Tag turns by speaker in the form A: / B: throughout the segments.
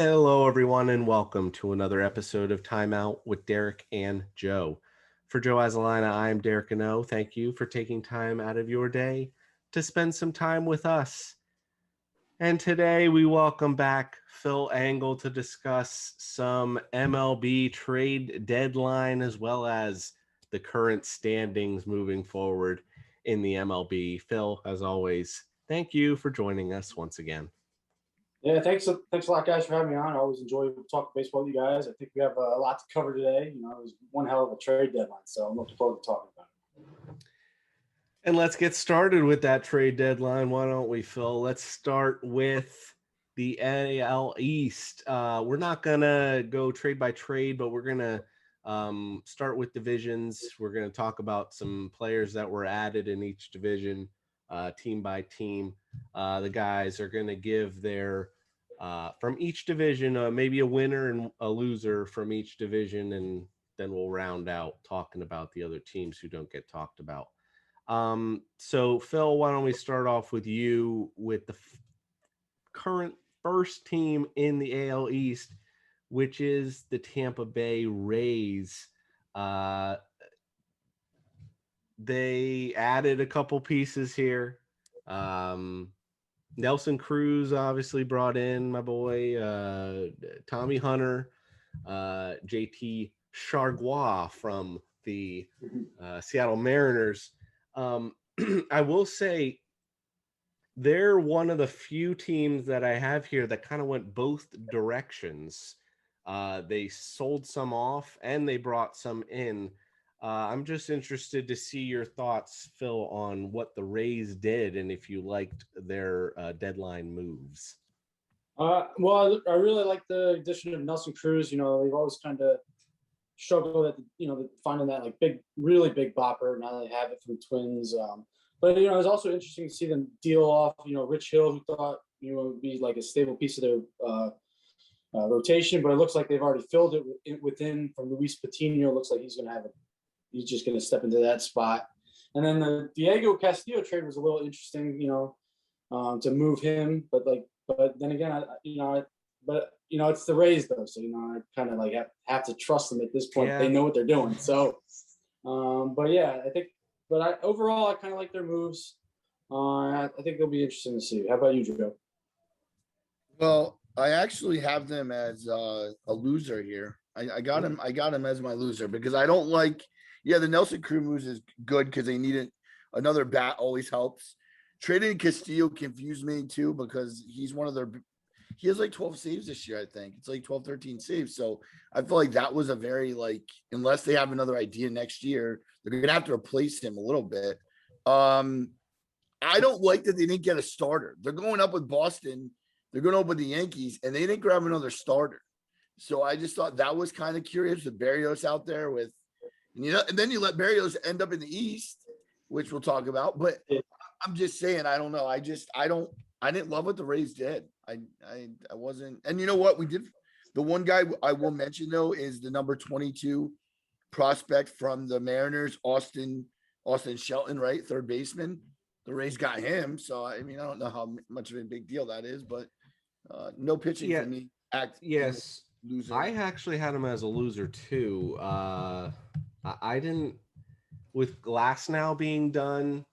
A: Hello, everyone, and welcome to another episode of Timeout with Derek and Joe. For Joe Azalina, I'm Derek and O. Thank you for taking time out of your day to spend some time with us. And today we welcome back Phil Engel to discuss some MLB trade deadline as well as the current standings moving forward in the MLB. Phil, as always, thank you for joining us once again.
B: Yeah, thanks a lot, guys, for having me on. I always enjoy talking baseball with you guys. I think we have a lot to cover today. It was one hell of a trade deadline, so I'm looking forward to talking about it.
A: And let's get started with that trade deadline. Why don't we, Phil? Let's start with the AL East. We're not going to go trade by trade, but we're going to start with divisions. We're going to talk about some players that were added in each division, team by team. The guys are going to give their from each division, maybe a winner and a loser from each division, and then we'll round out talking about the other teams who don't get talked about. So Phil, why don't we start off with you with the current first team in the AL East, which is the Tampa Bay Rays. They added a couple pieces here. Nelson Cruz obviously brought in my boy, Tommy Hunter, JT Chargois from the Seattle Mariners. I will say they're one of the few teams that I have here that kind of went both directions. They sold some off and they brought some in. I'm just interested to see your thoughts, Phil, on what the Rays did and if you liked their deadline moves.
B: Well, I really like the addition of Nelson Cruz. They've always kind of struggled at finding that really big bopper. Now they have it from Twins. But it was also interesting to see them deal off, Rich Hill, who thought, would be like a stable piece of their rotation. But it looks like they've already filled it within from Luis Patino. It looks like he's just going to step into that spot. And then the Diego Castillo trade was a little interesting, to move him. But then again, it's the Rays though. So, I kind of have to trust them at this point. Yeah. They know what they're doing. So, but yeah, overall, I kind of like their moves. I think they'll be interesting to see. How about you, Joe?
C: Well, I actually have them as a loser here. I got him. I got him as my loser because I don't like. Yeah, the Nelson Cruz moves is good because they needed another bat. Always helps. Trading Castillo confused me too because he's one of their. He has 12 saves this year. I think it's 12, 13 saves. So I feel like that was a very unless they have another idea next year, they're gonna have to replace him a little bit. I don't like that they didn't get a starter. They're going up with Boston. They're going up with the Yankees, and they didn't grab another starter. So I just thought that was kind of curious with Berrios out there with, and then you let Berrios end up in the East, which we'll talk about. But I'm just saying, I don't know. I didn't love what the Rays did. I wasn't. And you know what? We did. The one guy I will mention, though, is the number 22 prospect from the Mariners, Austin Shelton, right? Third baseman. The Rays got him. So, I don't know how much of a big deal that is, but no pitching for me.
A: Yes. Loser. I actually had him as a loser, too. I didn't, with Glass now being done,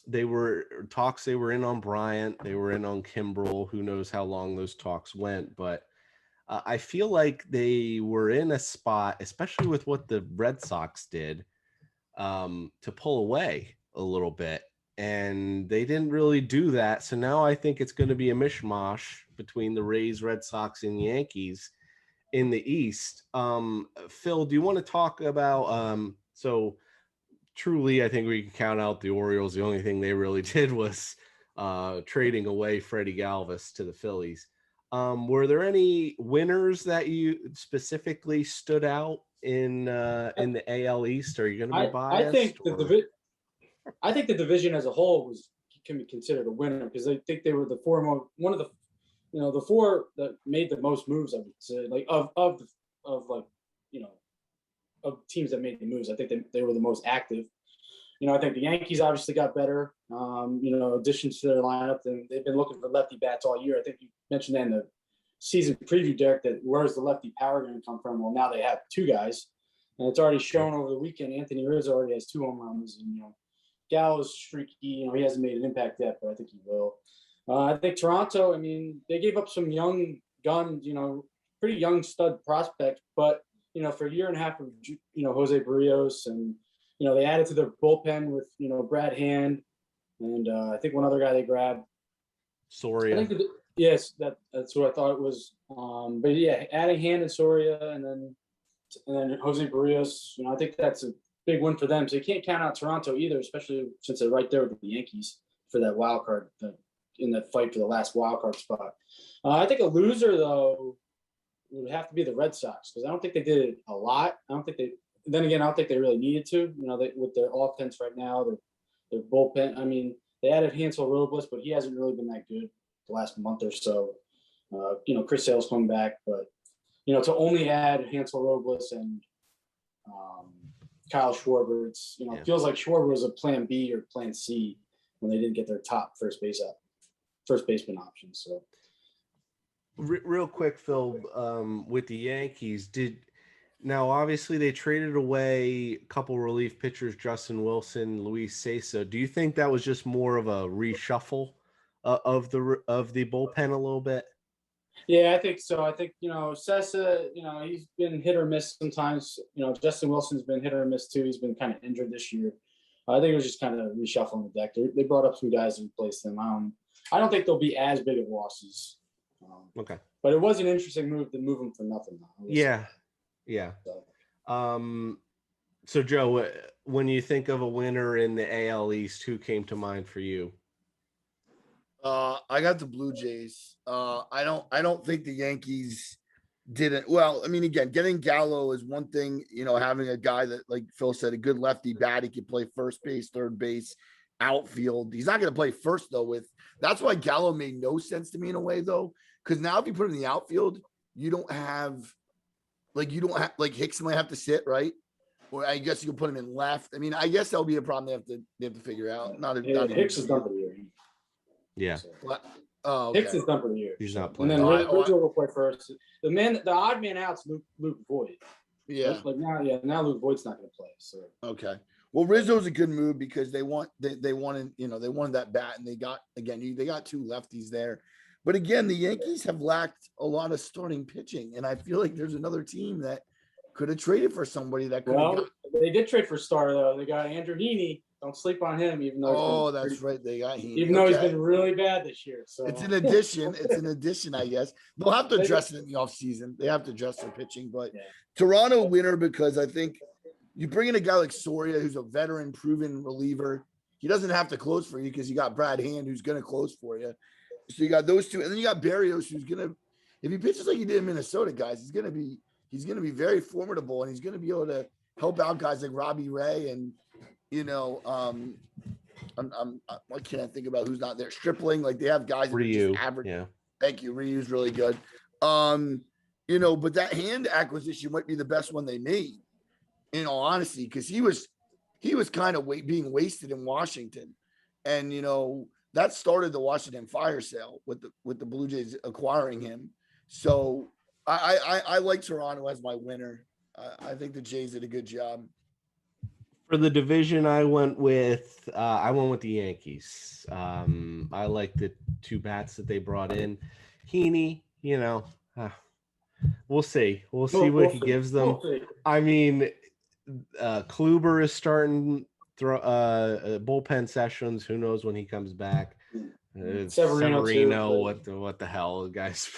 A: they were talks. They were in on Bryant. They were in on Kimbrel. Who knows how long those talks went, but I feel like they were in a spot, especially with what the Red Sox did, to pull away a little bit, and they didn't really do that. So now I think it's going to be a mishmash between the Rays, Red Sox, and Yankees in the East. Phil, do you want to talk about so truly I think we can count out the Orioles. The only thing they really did was trading away Freddie Galvis to the Phillies. Were there any winners that you specifically stood out in the AL East? Are you going to be biased?
B: I think the division as a whole can be considered a winner because I think they were the four that made the most moves. I would say, of teams that made the moves. I think they were the most active. I think the Yankees obviously got better. Additions to their lineup, and they've been looking for lefty bats all year. I think you mentioned that in the season preview, Derek, that where's the lefty power going to come from? Well, now they have two guys, and it's already shown over the weekend. Anthony Rizzo already has 2 home runs, and Gallo's streaky. He hasn't made an impact yet, but I think he will. I think Toronto, they gave up some young guns, pretty young stud prospect, but for a year and a half of Jose Barrios, and they added to their bullpen with Brad Hand, and I think one other guy they grabbed.
A: Soria.
B: Yes, that's what I thought it was. But yeah, adding Hand and Soria, and then Jose Barrios. I think that's a big win for them. So you can't count out Toronto either, especially since they're right there with the Yankees for that wild card in that fight for the last wild card spot. I think a loser though would have to be the Red Sox, because I don't think they did a lot. I don't think they really needed to. With their offense right now, their bullpen. They added Hansel Robles, but he hasn't really been that good the last month or so. Chris Sale's coming back, but to only add Hansel Robles and Kyle Schwarber, it feels like Schwarber was a plan B or plan C when they didn't get their top first baseman option. So
A: real quick, Phil, with the Yankees, now obviously they traded away a couple relief pitchers, Justin Wilson, Luis Sessa. Do you think that was just more of a reshuffle of the bullpen a little bit?
B: Yeah, I think so. I think Sessa, he's been hit or miss sometimes. Justin Wilson's been hit or miss too. He's been kind of injured this year. I think it was just kind of reshuffling the deck. They brought up some guys to replace them. I don't think they'll be as big of losses.
A: Okay.
B: But it was an interesting move to move them for nothing.
A: Yeah. So Joe, when you think of a winner in the AL East, who came to mind for you?
C: I got the Blue Jays. I don't think the Yankees didn't. Well, again, getting Gallo is one thing. Having a guy that, like Phil said, a good lefty bat, he can play first base, third base, outfield. He's not going to play first though. That's why Gallo made no sense to me in a way though, because now if you put him in the outfield, you don't have Hicks might have to sit, right? Or I guess you can put him in left. I guess that'll be a problem they have to figure out.
B: Hicks is done for the year.
A: Yeah.
C: Okay.
B: Hicks is done for the year.
A: He's not playing.
B: And then Rizzo will play first. The odd man out's Luke Voigt.
C: Yeah.
B: Now Luke Voigt's not going to play. So
C: okay. Well, Rizzo's a good move because they wanted that bat, and they got 2 lefties there. But again, the Yankees have lacked a lot of starting pitching, and I feel like there's another team that could have traded for somebody that could.
B: Well, they did trade for Star though. They got Andrew Heaney. Don't sleep on him, even though.
C: That's right. They got Heaney.
B: Even though he's been really bad this year. So
C: it's an addition. I guess they'll have to address it in the offseason. They have to address their pitching, but Toronto winner, because I think you bring in a guy like Soria, who's a veteran, proven reliever. He doesn't have to close for you because you got Brad Hand, who's going to close for you. So you got those two, and then you got Barrios, who's going to, if he pitches like he did in Minnesota, guys, he's going to be very formidable, and he's going to be able to help out guys like Robbie Ray and I can't think about who's not there. Stripling, like they have guys that are just average. Yeah. Thank you. Ryu's really good. But that Hand acquisition might be the best one they made, in all honesty, because he was kind of being wasted in Washington, and that started the Washington fire sale with the Blue Jays acquiring him. So I like Toronto as my winner. I think the Jays did a good job.
A: For the division, I went with the Yankees. I like the 2 bats that they brought in. Heaney, we'll see. We'll see what he gives them. Kluber is starting bullpen sessions. Who knows when he comes back? Severino, what the hell, guys?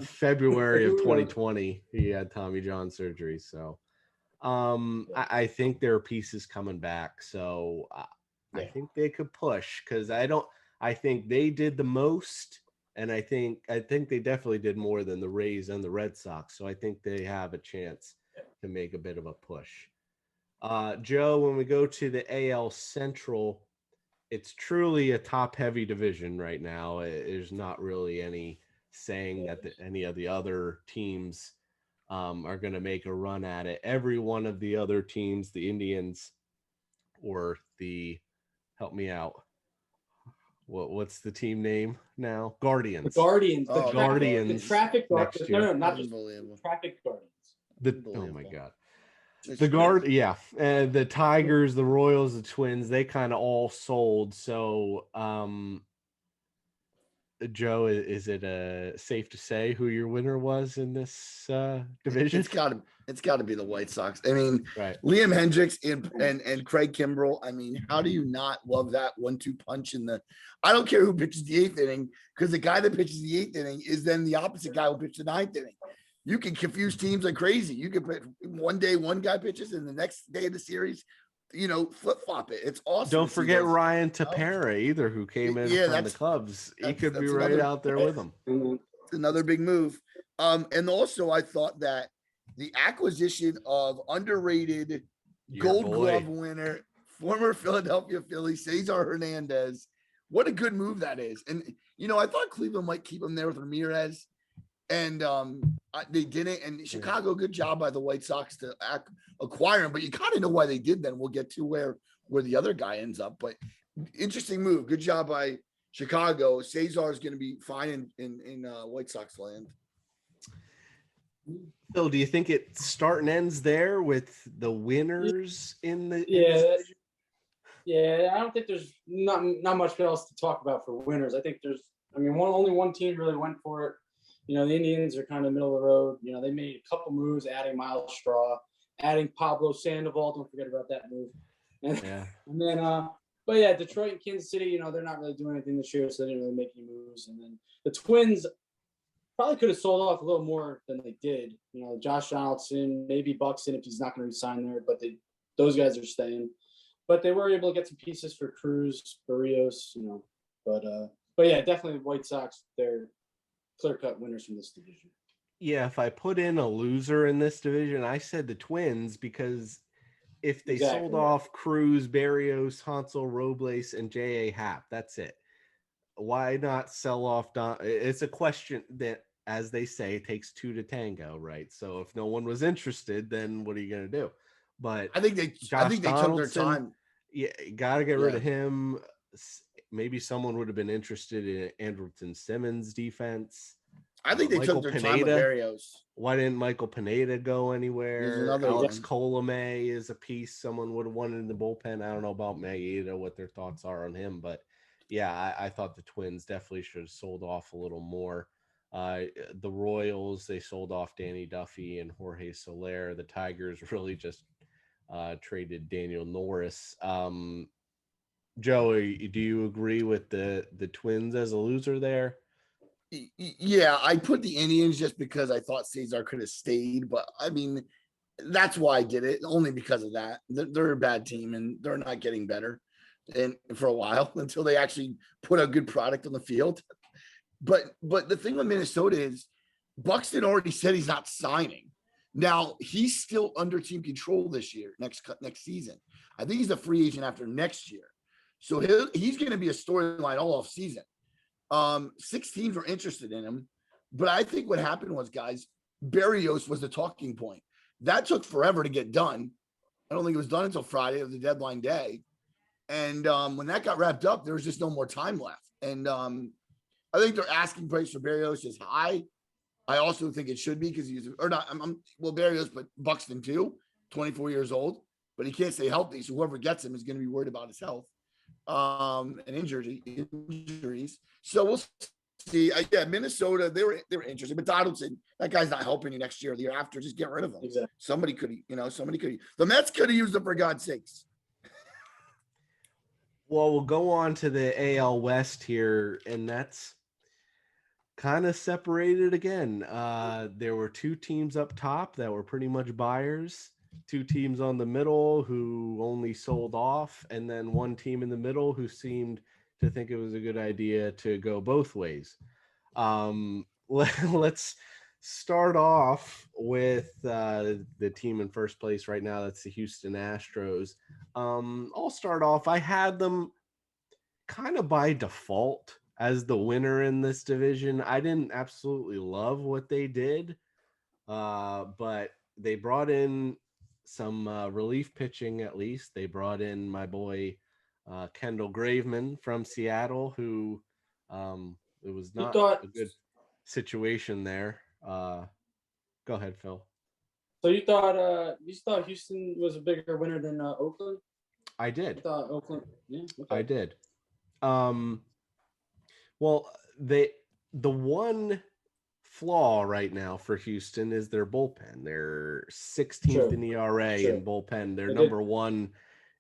A: February of 2020, he had Tommy John surgery. So, I think there are pieces coming back. So, I think they could push, because I think they did the most, and I think they definitely did more than the Rays and the Red Sox. So I think they have a chance to make a bit of a push. Joe, when we go to the AL Central, it's truly a top-heavy division right now. There's not really any saying that any of the other teams are going to make a run at it. Every one of the other teams, the Indians, or the help me out. What's the team name now? Guardians.
B: The Guardians.
C: Oh,
B: The
A: Guardians
B: traffic
A: next
B: Guardians.
A: year.
B: No, not just
C: Unbelievable.
B: traffic Guardians.
A: Oh my God.
C: It's
A: The
C: crazy.
A: yeah, and the Tigers, the Royals, the Twins, they kind of all sold. So, Joe, is it safe to say who your winner was in this division?
C: It's gotta be the White Sox. I mean,
A: Right.
C: Liam Hendricks and Craig Kimbrell. I mean, how do you not love that 1-2 punch in the? I don't care who pitches the 8th inning, because the guy that pitches the 8th inning is then the opposite guy who pitches the 9th inning. You can confuse teams like crazy. You can put one day one guy pitches, and the next day of the series, flip flop it. It's awesome.
A: Don't
C: to see
A: forget
C: those.
A: Ryan Tepera either, who came in
C: Yeah,
A: from the Cubs. He could be
C: that's
A: right
C: another-
A: out there with him.
C: It's another big move. And also I thought that the acquisition of underrated
A: Your
C: Gold
A: boy.
C: Glove winner, former Philadelphia Philly, Cesar Hernandez. What a good move that is. And, I thought Cleveland might keep him there with Ramirez, and they didn't. And Chicago, good job by the White Sox to acquire him, but you kind of know why they did then. We'll get to where the other guy ends up, but interesting move. Good job by Chicago. Cesar is going to be fine in White Sox land.
A: Phil, do you think it start and ends there with the winners in the?
B: Yeah, I don't think there's not much else to talk about for winners. I think only one team really went for it. The Indians are kind of middle of the road. They made a couple moves, adding Miles Straw, adding Pablo Sandoval. Don't forget about that move. And then, but yeah, Detroit and Kansas City, they're not really doing anything this year, so they didn't really make any moves. And then the Twins probably could have sold off a little more than they did. Josh Donaldson, maybe Buxton if he's not going to resign there, but those guys are staying. But they were able to get some pieces for Cruz, Barrios, But yeah, definitely White Sox. They're clear-cut winners from this division.
A: Yeah, if I put in a loser in this division, I said the Twins, because if they sold off Cruz, Barrios, Hansel, Robles, and J.A. Happ, that's it. Why not sell off Don? It's a question that, as they say, it takes two to tango, right? So if no one was interested, then what are you going to do? But
C: I think they took their time.
A: Yeah, got to get rid of him. Maybe someone would have been interested in Andrelton Simmons' defense.
C: I think they took their time with Barrios.
A: Why didn't Michael Pineda go anywhere? Alex Colomé is a piece someone would have wanted in the bullpen. I don't know about Maeda, what their thoughts are on him, but yeah, I thought the Twins definitely should have sold off a little more. The Royals, they sold off Danny Duffy and Jorge Soler. The Tigers really just traded Daniel Norris. Joe, do you agree with the Twins as a loser there?
C: Yeah, I put the Indians just because I thought Cesar could have stayed, but I mean, that's why I did it, only because of that. They're a bad team and they're not getting better and for a while until they actually put a good product on the field. But the thing with Minnesota is Buxton already said he's not signing. Now he's still under team control this year, next season. I think he's a free agent after next year. So he's going to be a storyline all off season. 6 teams were interested in him, but I think what happened was, guys, Barrios was the talking point. That took forever to get done. I don't think it was done until Friday of the deadline day. And when that got wrapped up, there was just no more time left. And I think their asking price for Barrios is high. I also think it should be because Barrios, but Buxton too, 24 years old, but he can't stay healthy. So whoever gets him is going to be worried about his health and injuries. So we'll see. Minnesota, they were interested, but Donaldson, that guy's not helping you next year or the year after. Just get rid of him.
B: Exactly.
C: Somebody could. The Mets could have used him, for God's sakes.
A: Well, we'll go on to the AL West here, and that's kind of separated again. There were 2 teams up top that were pretty much buyers, 2 teams on the middle who only sold off, and then 1 team in the middle who seemed to think it was a good idea to go both ways. Let's start off with the team in first place right now. That's the Houston Astros. I'll start off. I had them kind of by default as the winner in this division. I didn't absolutely love what they did, but they brought in some relief pitching at least. They brought in my boy Kendall Graveman from Seattle, who it was
B: You
A: not
B: thought
A: a good situation there. Go ahead, Phil.
B: so? You thought Houston was a bigger winner than Oakland?
A: I
B: I
A: did.
B: thought Oakland. Yeah. Okay.
A: I did. Um, well, the one flaw right now for Houston is their bullpen. They're 16th
B: True.
A: in ERA in
B: True.
A: bullpen. They're
B: They did.
A: number one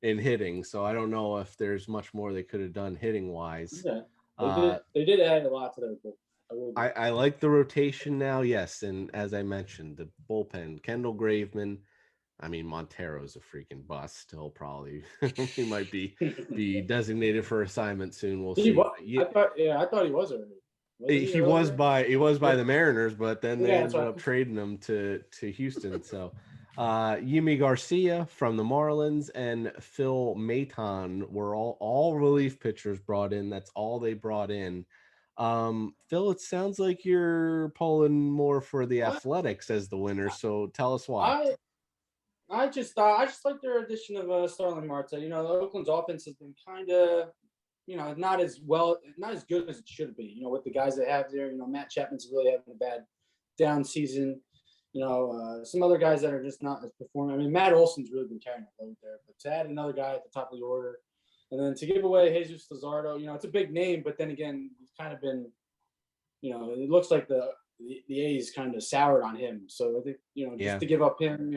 A: in hitting. So I don't know if there's much more they could have done hitting wise.
B: Yeah.
A: Uh,
B: They did add a lot to their bullpen. I will agree.
A: I like the rotation now, yes. And as I mentioned, the bullpen, Kendall Graveman. I mean, Montero's a freaking bust. He'll probably he might be designated for assignment soon. We'll
B: He
A: see.
B: wa-
A: Yeah,
B: I thought he was already. Wasn't
A: he was
B: earlier?
A: by
B: Yeah.
A: the Mariners, but then they
B: Yeah, that's
A: ended
B: right.
A: up trading him to Houston. So Yimi Garcia from the Marlins and Phil Maton were all relief pitchers brought in. That's all they brought in. Phil, it sounds like you're pulling more for the
B: I-
A: Athletics as the winner. So tell us why.
B: I just like their addition of Starling Marte. You know, Oakland's offense has been kind of, not as good as it should be. You know, with the guys they have there. You know, Matt Chapman's really having a bad down season. You know, some other guys that are just not as performing. I mean, Matt Olson's really been carrying the load there. But to add another guy at the top of the order, and then to give away Jesus Luzardo, it's a big name, but then again, he's kind of been, it looks like the A's kind of soured on him. So I think, just to give up him,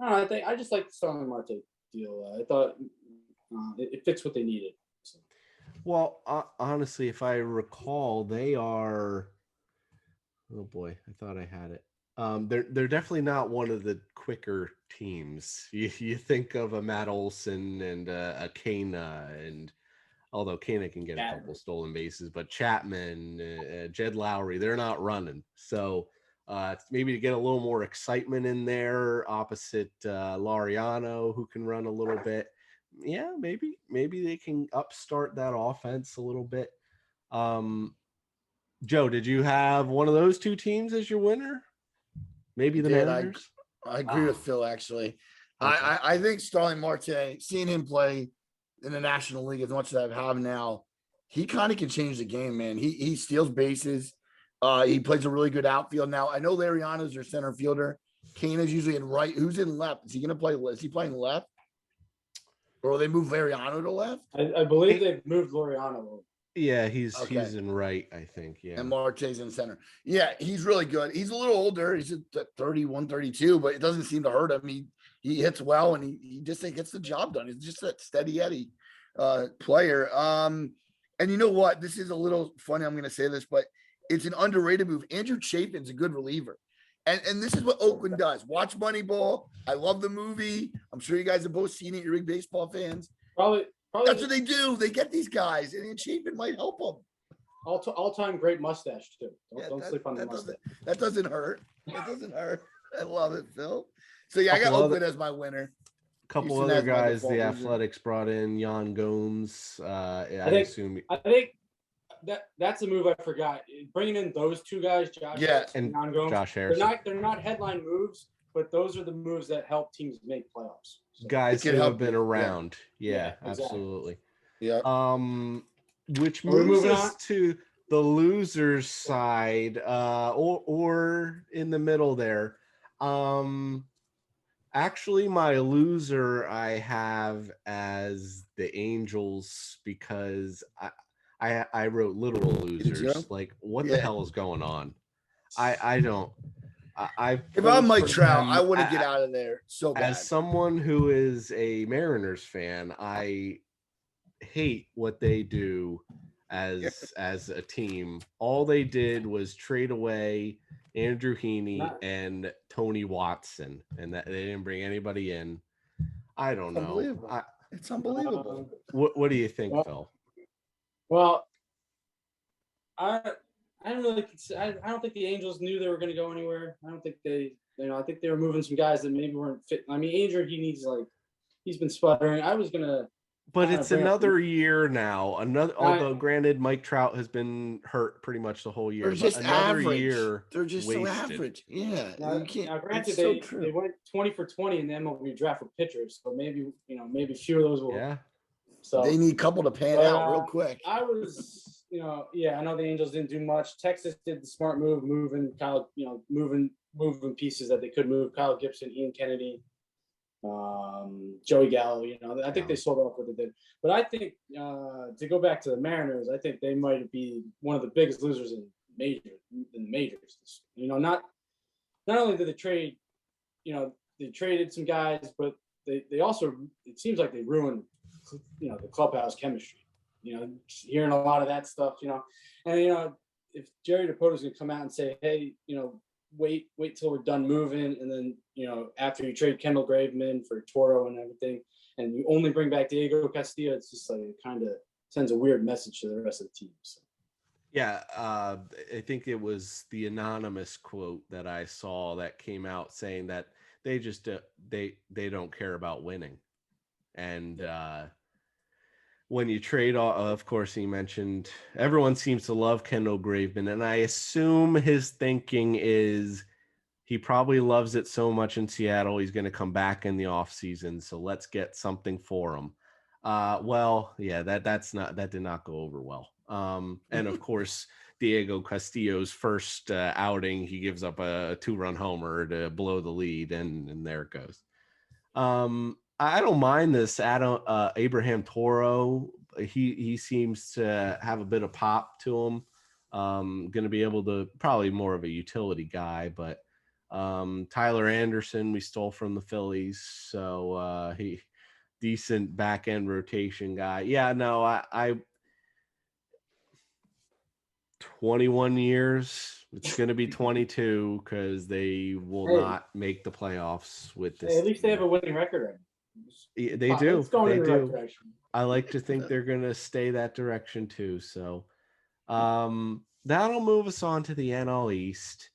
B: I just like the Starling Marte deal. I thought it fits what they needed. So.
A: Well, honestly, if I recall, they are. Oh boy, I thought I had it. They're definitely not one of the quicker teams. You think of a Matt Olson and a Kana, and although Kana can get a couple stolen bases, but Chapman, Jed Lowry, they're not running. So maybe to get a little more excitement in there, opposite Laureano, who can run a little bit. Yeah, maybe they can upstart that offense a little bit. Joe, did you have one of those two teams as your winner? Maybe the Mariners?
C: I agree with Phil, actually.
A: Okay.
C: I think Starling Marte, seeing him play in the National League as much as I have now, he kind of can change the game, man. He steals bases. He plays a really good outfield. Now, I know Lariano's their center fielder. Kana's usually in right. Who's in left? Is he going to play? Is he playing left? Or will they move Lariano to left?
B: I believe they've moved Laureano.
A: Yeah, he's in right, I think. Yeah.
C: And Marte's in center. Yeah, he's really good. He's a little older. He's at 31, 32, but it doesn't seem to hurt him. He hits well, and he just gets the job done. He's just that steady Eddie player. And you know what? This is a little funny. I'm going to say this, but it's an underrated move. Andrew Chapin's a good reliever. And this is what Oakland does. Watch Moneyball. I love the movie. I'm sure you guys have both seen it. You're big baseball fans.
B: Probably
C: That's what they do. They get these guys, and Chapin might help them.
B: All-time great mustache, too. Don't sleep on the mustache.
C: That doesn't hurt. That doesn't hurt. I love it, Phil. So, yeah, I got Oakland as my winner.
A: A couple other guys the Athletics brought in, Jan Gomes. I
B: think that's a move I forgot. Bringing in those two guys, Josh Harris and Jan Gomes.
A: Josh Harrison.
B: They're not headline moves, but those are the moves that help teams make playoffs. So.
A: Guys who have been around. Yeah, absolutely.
C: Yeah.
A: Which moves us to the losers side, or in the middle there. Actually, my loser I have as the Angels because I wrote literal losers. Like, what the hell is going on? I don't.
C: If I'm Mike Trout, I want to get out of there so bad.
A: As someone who is a Mariners fan, I hate what they do as a team. All they did was trade away Andrew Heaney and Tony Watson, and that they didn't bring anybody in. I don't know.
C: It's unbelievable.
A: What do you think, Phil?
B: Well, I don't think the Angels knew they were going to go anywhere. I don't think I think they were moving some guys that maybe weren't fit. I mean, Andrew, he's been sputtering. I was going to
A: But
B: Kinda
A: it's
B: bring up
A: another year now.
B: I
A: Although granted, Mike Trout has been hurt pretty much the whole
C: They're
A: year, but
C: just
A: another
C: average.
A: year
C: They're just so
A: wasted.
C: average. Yeah,
B: now,
C: you can't.
B: now granted
C: It's so
B: they
C: true.
B: went 20 for 20 in the MLB draft for pitchers, so maybe maybe few of those will.
A: Yeah.
C: They
B: So,
C: need a couple to pan
B: but
C: out real quick.
B: I was yeah, I know the Angels didn't do much. Texas did the smart move, moving Kyle, moving pieces that they could move. Kyle Gibson, Ian Kennedy, Joey Gallo. I think they sold off what they did. But I think to go back to the Mariners, I think they might be one of the biggest losers in the majors. Not only did they trade, they traded some guys, but they also, it seems like they ruined the clubhouse chemistry. Hearing a lot of that stuff. And if Jerry Depoto's going to come out and say, hey, wait till we're done moving, and then after you trade Kendall Graveman for Toro and everything, and you only bring back Diego Castillo, it's just like it kind of sends a weird message to the rest of the team. So.
A: Yeah, I think it was the anonymous quote that I saw that came out saying that they just they don't care about winning, and when you trade, of course, he mentioned everyone seems to love Kendall Graveman, and I assume his thinking is he probably loves it so much in Seattle he's going to come back in the offseason, so let's get something for him. Well, yeah, that did not go over well. And of course, Diego Castillo's first outing, he gives up a 2-run homer to blow the lead, and there it goes. I don't mind this Abraham Toro. He seems to have a bit of pop to him. Going to be able to, probably more of a utility guy, but Tyler Anderson we stole from the Phillies, so he decent back end rotation guy. Yeah, no, I 21 years. It's going to be 22 because they will not make the playoffs with this.
B: Hey, at least they have a winning record right now.
A: Yeah, they do.
B: It's going
A: they
B: in the
A: do.
B: right direction.
A: I like to think they're going to stay that direction too. So that'll move us on to the NL East,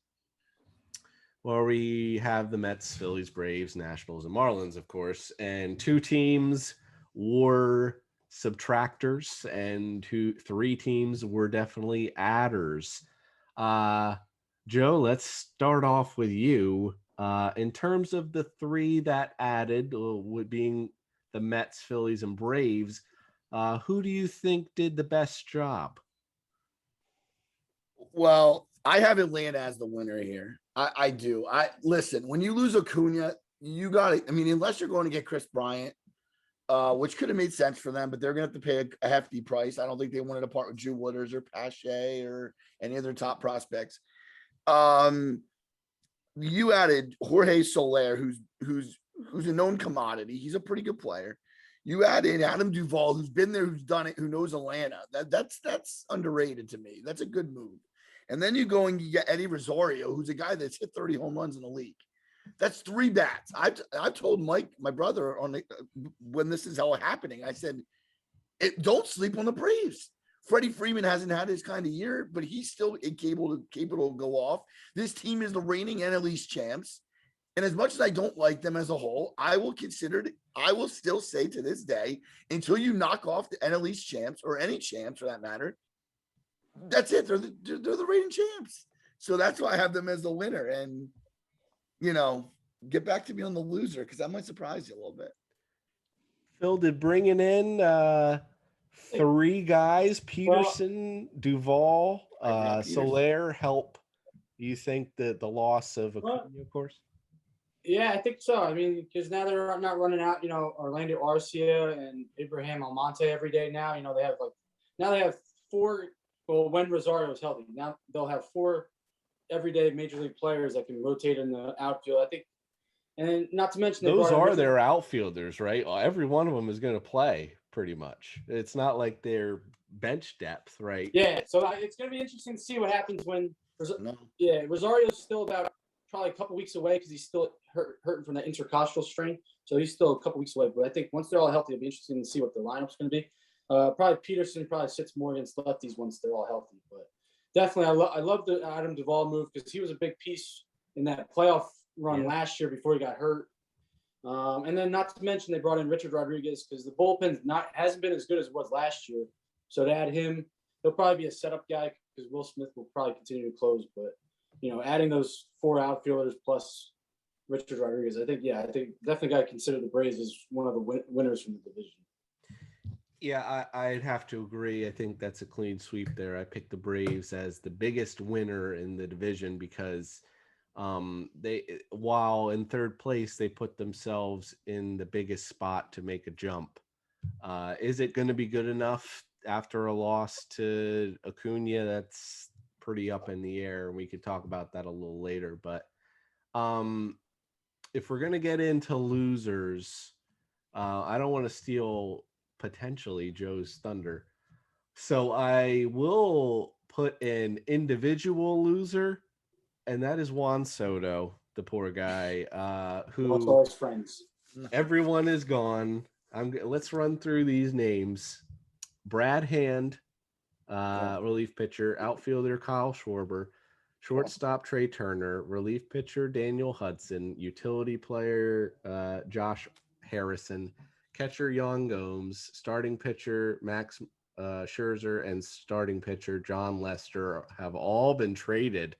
A: where we have the Mets, Phillies, Braves, Nationals, and Marlins, of course. And 2 teams were subtractors, and 3 teams were definitely adders. Joe, let's start off with you. In terms of the 3 that added, with being the Mets, Phillies, and Braves, who do you think did the best job?
C: Well, I have Atlanta as the winner here. I do. Listen, when you lose Acuna, you got it. I mean, unless you're going to get Chris Bryant, which could have made sense for them, but they're going to have to pay a hefty price. I don't think they wanted to part with Drew Wooders or Pache or any other top prospects. You added Jorge Soler, who's a known commodity. He's a pretty good player. You add in Adam Duvall, who's been there, who's done it, who knows Atlanta. That's underrated to me. That's a good move. And then you go and you get Eddie Rosario, who's a guy that's hit 30 home runs in the league. That's 3 bats. I've told Mike, my brother, when this is all happening, I said, don't sleep on the Braves. Freddie Freeman hasn't had his kind of year, but he's still capable to go off. This team is the reigning NL East champs. And as much as I don't like them as a whole, I will still say to this day, until you knock off the NL East champs, or any champs for that matter, that's it. They're the reigning champs. So that's why I have them as the winner. And, get back to me on the loser, because that might surprise you a little bit.
A: Phil, did bringing in 3 guys, Peterson, Duvall, Soler, help you think that the loss of Acuna, of course?
B: Yeah, I think so. I mean, because now they're not running out, Orlando Arcia and Abraham Almonte every day now. They have 4. Well, when Rosario is healthy, now they'll have 4 everyday major league players that can rotate in the outfield. I think, and not to mention
A: those are their outfielders, right? Every one of them is going to play pretty much. It's not like they're bench depth, right?
B: Yeah, so it's going to be interesting to see what happens when. Rosario's still about probably a couple weeks away because he's still hurting from that intercostal strain, so he's still a couple weeks away. But I think once they're all healthy, it'll be interesting to see what the lineup's going to be. Probably Peterson sits more against lefties once they're all healthy. But definitely, I love the Adam Duvall move because he was a big piece in that playoff run last year before he got hurt. And then not to mention they brought in Richard Rodriguez because the bullpen hasn't been as good as it was last year. So to add him, he'll probably be a setup guy because Will Smith will probably continue to close. But adding those 4 outfielders plus Richard Rodriguez, I think definitely got to consider the Braves as one of the winners from the division.
A: Yeah, I'd have to agree. I think that's a clean sweep there. I picked the Braves as the biggest winner in the division because while in third place, they put themselves in the biggest spot to make a jump. Is it going to be good enough after a loss to Acuna? That's pretty up in the air. We could talk about that a little later. But if we're going to get into losers, I don't want to steal potentially Joe's thunder. So I will put an individual loser, and that is Juan Soto, the poor guy, who
B: lost all his friends.
A: Everyone is gone. Let's run through these names. Brad Hand, relief pitcher, outfielder Kyle Schwarber, shortstop Trey Turner, relief pitcher Daniel Hudson, utility player Josh Harrison, catcher Yan Gomes, starting pitcher Max Scherzer, and starting pitcher John Lester have all been traded.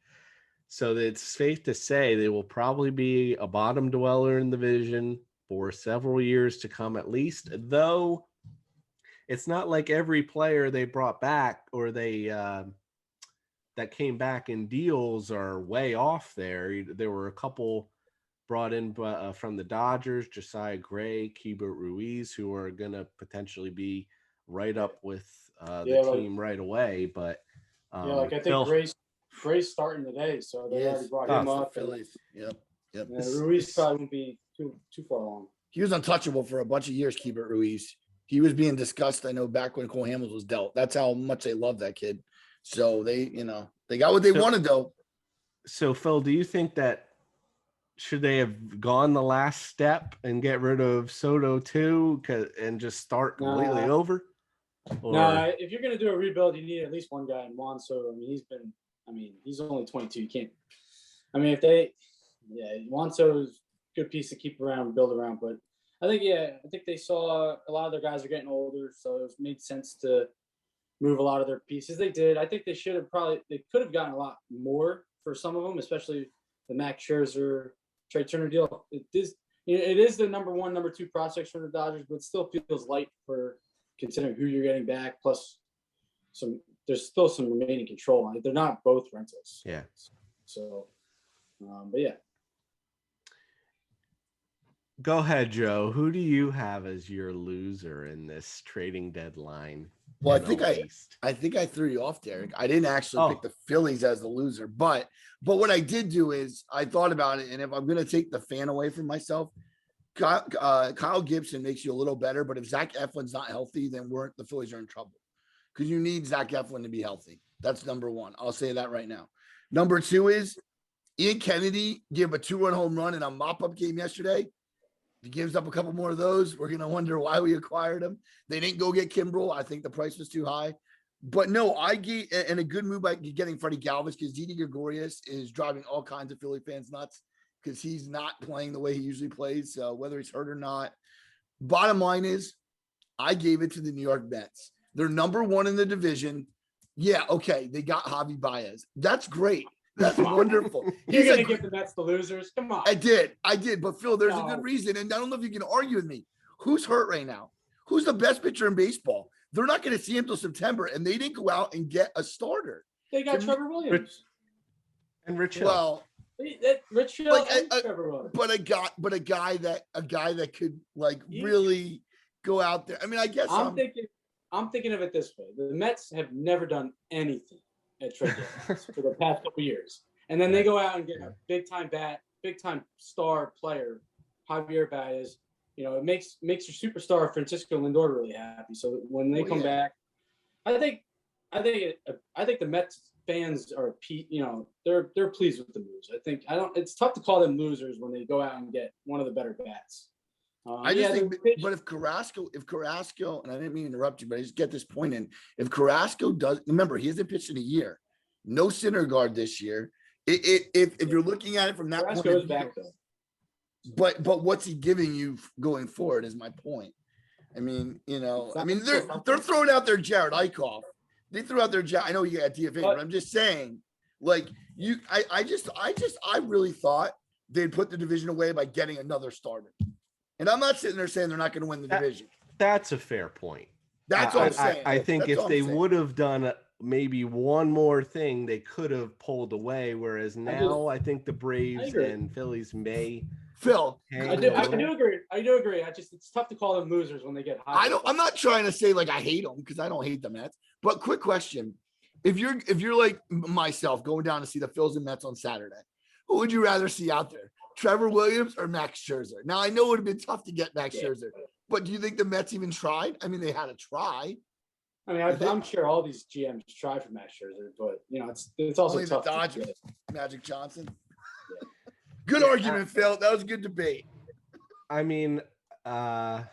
A: So it's safe to say they will probably be a bottom dweller in the division for several years to come at least, though it's not like every player they brought back or they that came back in deals are way off there. There were a couple brought in from the Dodgers, Josiah Gray, Keibert Ruiz, who are going to potentially be right up with the team right away. But
B: I think Gray's starting today, so they already brought him up.
C: Phillies. Yep.
B: Ruiz probably won't be too far along.
C: He was untouchable for a bunch of years, Keibert Ruiz. He was being discussed, I know, back when Cole Hamels was dealt. That's how much they love that kid. So they got what they wanted, though.
A: So, Phil, do you think that should they have gone the last step and get rid of Soto too and just start completely over?
B: No, if you're going to do a rebuild, you need at least one guy in Juan Soto. He's only 22. You can't. Juan Soto's a good piece to keep around, build around. But I think they saw a lot of their guys are getting older, so it made sense to move a lot of their pieces. They did. I think they could have gotten a lot more for some of them, especially the Max Scherzer, Trey Turner deal. It is the number 1, number 2 prospects for the Dodgers, but it still feels light for considering who you're getting back. Plus, there's still some remaining control on it. They're not both rentals.
A: Yeah.
B: So, but yeah.
A: Go ahead, Joe. Who do you have as your loser in this trading deadline?
C: Well, I think I threw you off, Derek. I didn't actually pick the Phillies as the loser, but what I did do is I thought about it, and if I'm going to take the fan away from myself, Kyle Gibson makes you a little better, but if Zach Eflin's not healthy, then the Phillies are in trouble because you need Zach Eflin to be healthy. That's number 1. I'll say that right now. Number 2 is Ian Kennedy gave a 2-run home run in a mop-up game yesterday. If he gives up a couple more of those, we're going to wonder why we acquired him. They didn't go get Kimbrel. I think the price was too high. But no, a good move by getting Freddie Galvis because Didi Gregorius is driving all kinds of Philly fans nuts because he's not playing the way he usually plays, whether he's hurt or not. Bottom line is, I gave it to the New York Mets. They're number 1 in the division. Yeah, okay, they got Javi Baez. That's great. That's wonderful.
B: You're going to give the Mets the losers? Come on.
C: I did. But Phil, there's a good reason. And I don't know if you can argue with me. Who's hurt right now? Who's the best pitcher in baseball? They're not going to see him till September, and they didn't go out and get a starter.
B: They got Trevor Williams.
A: And Rich Hill.
C: Well,
B: Rich Hill and Trevor Williams.
C: But a guy that could really go out there. I guess
B: I'm thinking of it this way. The Mets have never done anything at trade deadlines for the past couple years. And then they go out and get a big time star player, Javier Baez. It makes your superstar Francisco Lindor really happy. So when they come back, I think the Mets fans are they're pleased with the moves. It's tough to call them losers when they go out and get one of the better bats.
C: But if Carrasco, and I didn't mean to interrupt you, but I just get this point in. If Carrasco does, remember, he hasn't pitched in a year. No Syndergaard this year. If you're looking at it from that point of view, But what's he giving you going forward is my point. I mean, they're throwing out their Jared Eichhoff. They threw out their I know you got DFA, but I'm just saying, like I really thought they'd put the division away by getting another starter. And I'm not sitting there saying they're not going to win the division.
A: That's a fair point.
C: That's all I'm saying.
A: I think if they would have done maybe one more thing, they could have pulled away. Whereas now I think the Braves and Phillies may.
B: Phil, I do agree. It's tough to call them losers when they get high.
C: I'm not trying to say like I hate them, because I don't hate the Mets. But quick question: if you're like myself going down to see the Phils and Mets on Saturday, who would you rather see out there? Trevor Williams or Max Scherzer? Now I know it would have been tough to get Max Scherzer, but do you think the Mets even tried? I mean, they had to try.
B: I mean, I'm sure all these GMs try for Max Scherzer, but it's also tough.
C: The Dodgers, Magic Johnson. Yeah. Good argument, Phil. That was a good debate.
A: I mean, I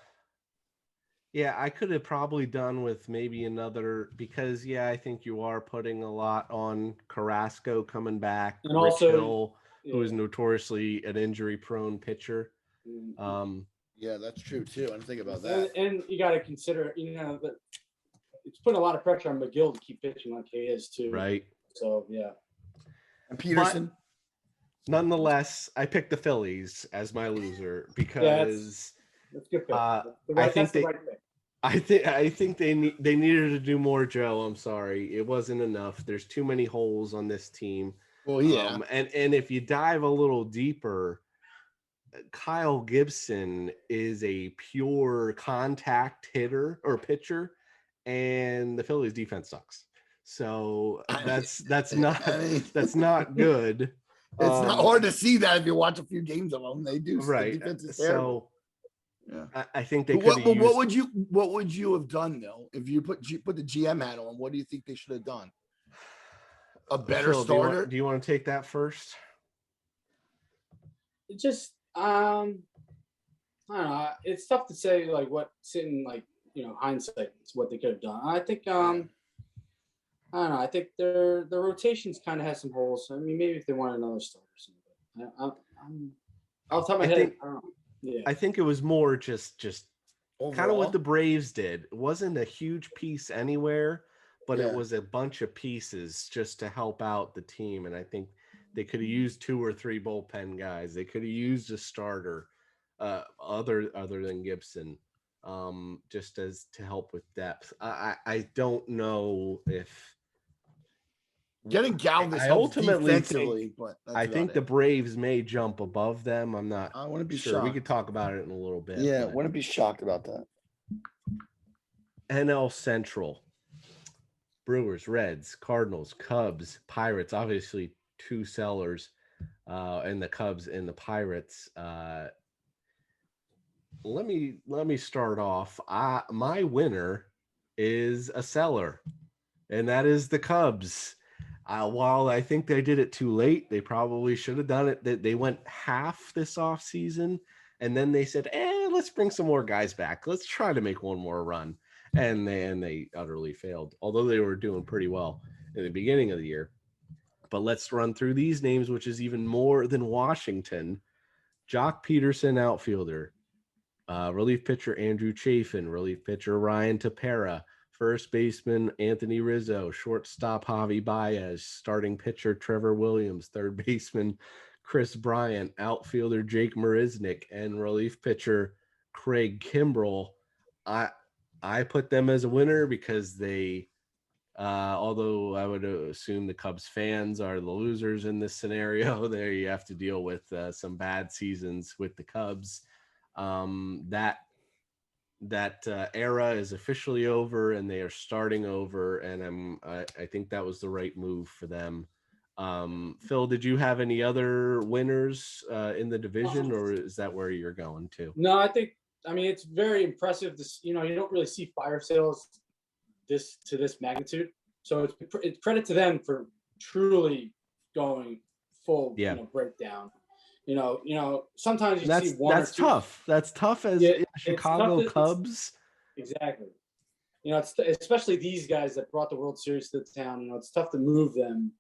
A: could have probably done with maybe another, because I think you are putting a lot on Carrasco coming back, and Rich also Hill, who is notoriously an injury-prone pitcher.
C: Yeah, that's true too. I didn't think about that.
B: And you got to consider, that it's putting a lot of pressure on McGill to keep pitching like he is too.
A: Right.
B: So yeah.
C: And Peterson.
A: Nonetheless, I picked the Phillies as my loser because
B: that's good.
A: I think they needed to do more, Joe. I'm sorry, it wasn't enough. There's too many holes on this team.
C: Well, yeah.
A: And if you dive a little deeper, Kyle Gibson is a pure contact hitter or pitcher, and the Phillies defense sucks. So that's not good.
C: It's not hard to see that if you watch a few games of them. They do.
A: Right.
C: The so
A: I think they
C: could. What would you have done though if you put the GM hat on? What do you think they should have done? A better starter.
A: Do you want to take that first?
B: It just I don't know. It's tough to say like what's in hindsight. It's what they could have done. I think I don't know. I think their rotations kind of has some holes. I mean, maybe if they want another starter or something. I'm off the top of my head. I don't know. Yeah.
A: I think it was more just kind of what the Braves did. It wasn't a huge piece anywhere, but it was a bunch of pieces just to help out the team. And I think they could have used 2 or 3 bullpen guys. They could have used a starter, other than Gibson, just as to help with depth. I don't know if.
C: Getting Galvis
A: I ultimately
C: defensively, but
A: I think the Braves may jump above them. I'm not.
C: I wouldn't be
A: sure.
C: Shocked.
A: We could talk about it in a little bit.
C: Yeah, wouldn't be shocked about that.
A: NL Central: Brewers, Reds, Cardinals, Cubs, Pirates. Obviously, 2 sellers, and the Cubs and the Pirates. Let me start off. My winner is a seller, and that is the Cubs. While I think they did it too late, they probably should have done it. They went half this offseason, and then they said, let's bring some more guys back. Let's try to make one more run. And they utterly failed, although they were doing pretty well in the beginning of the year. But let's run through these names, which is even more than Washington. Jock Peterson, outfielder. Relief pitcher Andrew Chafin. Relief pitcher Ryan Tepera. First baseman Anthony Rizzo, shortstop Javi Baez, starting pitcher Trevor Williams, third baseman Chris Bryant, outfielder Jake Marisnick, and relief pitcher Craig Kimbrell. I put them as a winner because they, although I would assume the Cubs fans are the losers in this scenario, there you have to deal with some bad seasons with the Cubs. That era is officially over, and they are starting over. And I think that was the right move for them. Phil, did you have any other winners in the division, or is that where you're going to?
B: No, I mean, it's very impressive. You don't really see fire sales to this magnitude. So it's credit to them for truly going full breakdown. Sometimes you see one.
A: That's tough. That's tough as Chicago Cubs.
B: Exactly. It's especially these guys that brought the World Series to the town. It's tough to move them.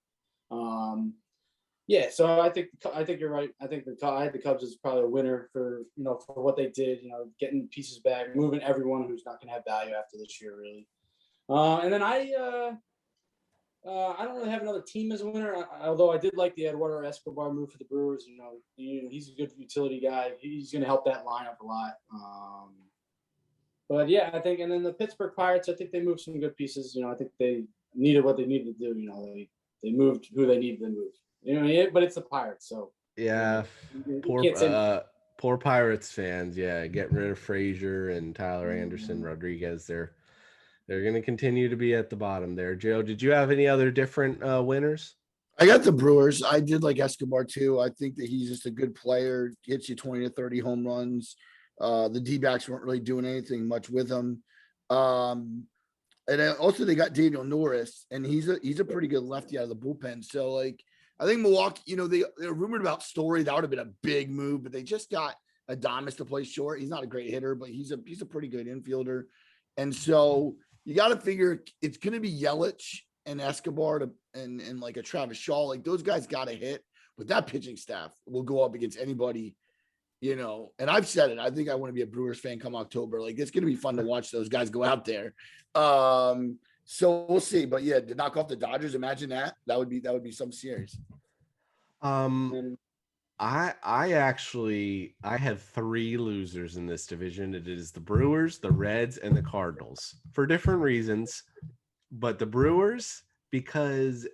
B: Yeah, so I think you're right. I think I had the Cubs as probably a winner for for what they did. Getting pieces back, moving everyone who's not going to have value after this year, really. And then I don't really have another team as a winner, although I did like the Eduardo Escobar move for the Brewers. He's a good utility guy. He's going to help that lineup a lot. But yeah, I think, and then the Pittsburgh Pirates, I think they moved some good pieces. I think they needed what they needed to do. They moved who they needed to move. But it's the Pirates, so
A: Yeah,
B: you
A: poor
B: can't say.
A: poor Pirates fans. Yeah, getting rid of Frazier and Tyler Anderson,
B: Mm.
A: Rodriguez. They're going to continue to be at the bottom there. Joe, did you have any other different winners?
C: I got the Brewers. I did like Escobar too. I think that he's just a good player, hits you 20 to 30 home runs. The D-backs weren't really doing anything much with him. And then also they got Daniel Norris, and he's a pretty good lefty out of the bullpen. So like I think Milwaukee, they're rumored about Story. That would have been a big move, but they just got Adames to play short. He's not a great hitter, but he's a pretty good infielder. And so you got to figure it's going to be Yelich and Escobar and like a Travis Shaw. Like those guys got to hit, but that pitching staff will go up against anybody. And I've said it. I think I want to be a Brewers fan come October. Like it's going to be fun to watch those guys go out there. So we'll see. But yeah, to knock off the Dodgers, imagine that. That would be some series.
A: I actually have 3 losers in this division. It is the Brewers, the Reds, and the Cardinals for different reasons. But the Brewers, because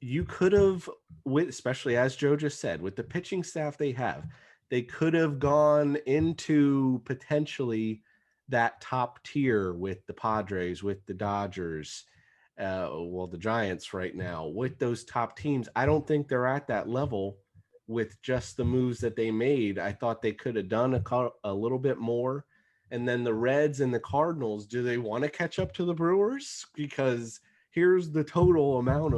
A: you could have, especially as Joe just said, with the pitching staff they have, they could have gone into potentially that top tier with the Padres, with the Dodgers, the Giants right now, with those top teams. I don't think they're at that level with just the moves that they made. I thought they could have done a little bit more. And then the Reds and the Cardinals, do they want to catch up to the Brewers? Because here's the total amount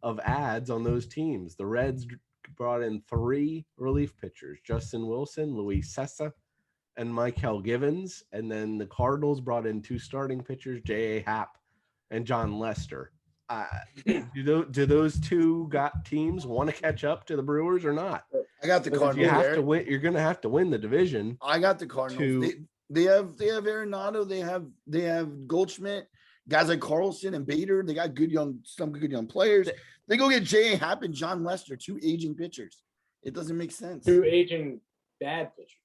A: of ads on those teams. The Reds brought in 3 relief pitchers, Justin Wilson, Luis Sessa, and Michael Givens. And then the Cardinals brought in 2 starting pitchers, J.A. Happ and John Lester. Do those 2 teams want to catch up to the Brewers or not?
C: I got the Cardinals.
A: You have to win. You're going to have to win the division.
C: I got the Cardinals. They have Arenado. They have Goldschmidt. Guys like Carlson and Bader. They got some good young players. They go get J.A. Happ and John Lester, 2 aging pitchers. It doesn't make sense.
B: 2 aging bad pitchers.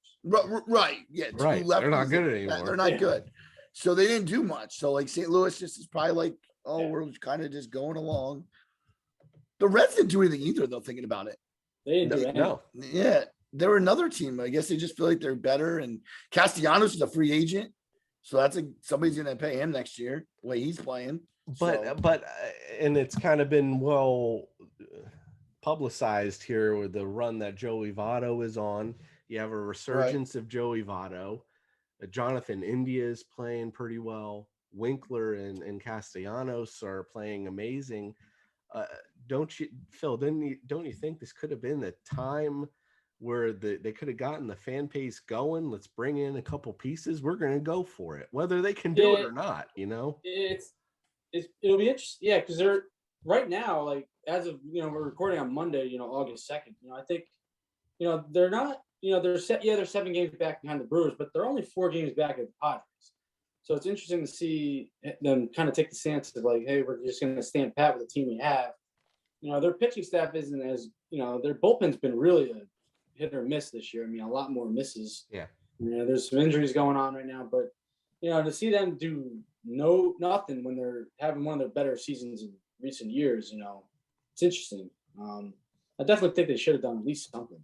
C: Right. Yeah.
A: Right. They're not good anymore.
C: They're not good. So they didn't do much. So like St. Louis just is probably like, we're kind of just going along. The Reds didn't do anything either, though, thinking about it.
B: They didn't do anything.
C: No. Yeah. They're another team. I guess they just feel like they're better. And Castellanos is a free agent. So somebody's going to pay him next year, the way he's playing.
A: But and it's kind of been well publicized here with the run that Joey Votto is on. You have a resurgence of Joey Votto. Jonathan India is playing pretty well. Winkler and Castellanos are playing amazing. Don't you, Phil? Don't you think this could have been the time where they could have gotten the fan base going? Let's bring in a couple pieces. We're going to go for it, whether they can do it or not. It'll
B: be interesting. Yeah, because they're right now, like as of we're recording on Monday, August 2nd. I think they're not. They're 7 games back behind the Brewers, but they're only 4 games back at the Padres. So it's interesting to see them kind of take the stance of like, hey, we're just going to stand pat with the team we have. Their pitching staff isn't as, their bullpen's been really a hit or miss this year. I mean, a lot more misses.
A: Yeah.
B: There's some injuries going on right now, but, to see them do nothing when they're having one of their better seasons in recent years, it's interesting. I definitely think they should have done at least something.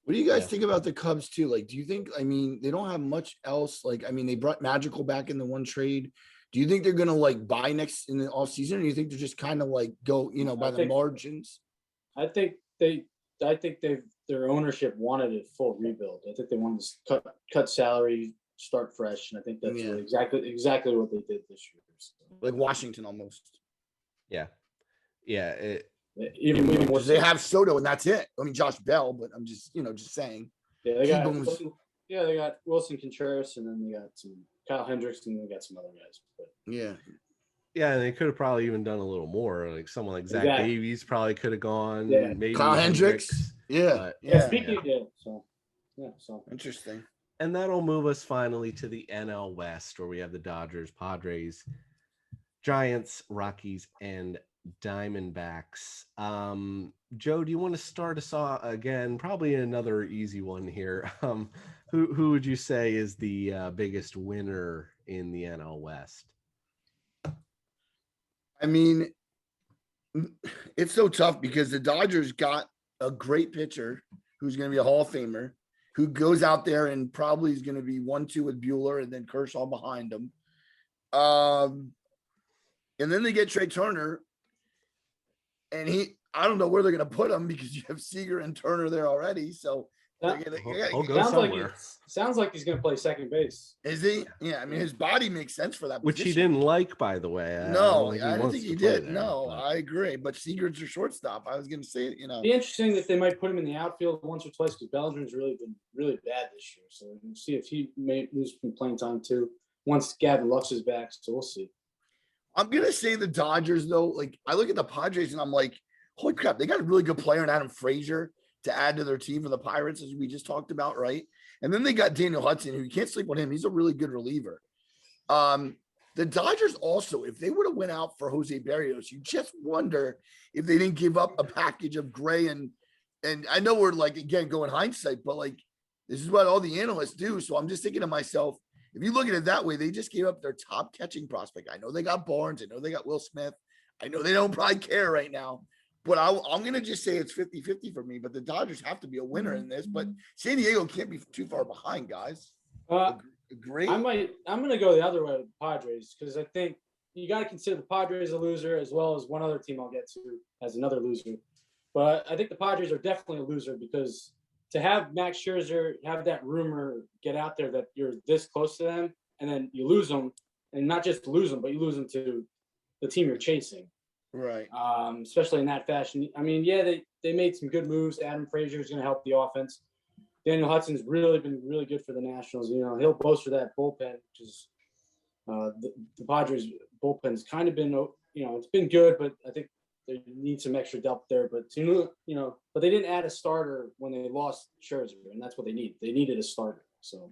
C: What do you guys think about the Cubs too? Like, do you think, they don't have much else. Like, they brought Magical back in the one trade. Do you think they're going to like buy next in the off season? Or do you think they're just kind of like go, by the margins?
B: I think their ownership wanted a full rebuild. I think they wanted to cut salary, start fresh. And I think that's really exactly what they did this year. So.
C: Like Washington almost.
A: Yeah. Yeah.
B: Even more.
C: They have Soto and that's it. Josh Bell, but I'm just, just saying.
B: Yeah, they got Wilson Contreras, and then they got some Kyle Hendricks, and they got some other guys. But
C: yeah,
A: Yeah, they could have probably even done a little more. Like someone like Zach
B: Exactly.
A: Davies probably could have gone.
B: Yeah.
A: Maybe
C: Kyle Hendricks. Yeah.
A: But
B: Yeah.
C: Yeah.
B: Speaking. Yeah. So.
C: Interesting.
A: and that'll move us finally to the NL West, where we have the Dodgers, Padres, Giants, Rockies, and Diamondbacks. Joe, do you want to start us off again? Probably another easy one here. Who would you say is the biggest winner in the NL West?
C: I mean, it's so tough because the Dodgers got a great pitcher who's going to be a Hall of Famer, who goes out there and probably is going to be 1-2 with Bueller and then Kershaw behind him. And then they get Trey Turner, and I don't know where they're going to put him because you have Seager and Turner there already. So
A: He'll go
B: Sounds like
A: somewhere.
B: sounds like he's going to play second base.
C: is he? Yeah, I mean, his body makes sense for that
A: Which he
C: position.
A: didn't like, by the way.
C: No, I don't
A: wants
C: think
A: to
C: he
A: play
C: did.
A: there,
C: No,
A: but-
C: I agree. But Seager's your shortstop. I was going to say,
B: Be interesting that they might put him in the outfield once or twice because Bellinger's really been really bad this year. So we'll see if he may lose some playing time too once Gavin Lux is back. So we'll see.
C: I'm going to say the Dodgers, though. Like, I look at the Padres and I'm like, holy crap, they got a really good player in Adam Frazier to add to their team for the Pirates, as we just talked about, right? And then they got Daniel Hudson, who you can't sleep on him. He's a really good reliever. The Dodgers also, if they would have went out for Jose Barrios, you just wonder if they didn't give up a package of Gray and I know we're like, again, going hindsight, but like, this is what all the analysts do. So I'm just thinking to myself, if you look at it that way, they just gave up their top catching prospect. I know they got Barnes. I know they got Will Smith. I know they don't probably care right now. But I'm going to just say it's 50-50 for me. But the Dodgers have to be a winner in this. But San Diego can't be too far behind, guys. Agree?
B: I'm going to go the other way with the Padres because I think you got to consider the Padres a loser as well as one other team I'll get to as another loser. But I think the Padres are definitely a loser because to have Max Scherzer have that rumor get out there that you're this close to them and then you lose them, and not just lose them, but you lose them to the team you're chasing.
C: Right.
B: Especially in that fashion. I mean, yeah, they made some good moves. Adam Frazier is going to help the offense. Daniel Hudson's really been really good for the Nationals. You know, he'll bolster that bullpen, which is the Padres bullpen's kind of been, you know, it's been good, but I think they need some extra depth there. But but they didn't add a starter when they lost Scherzer, and that's what they need. They needed a starter. So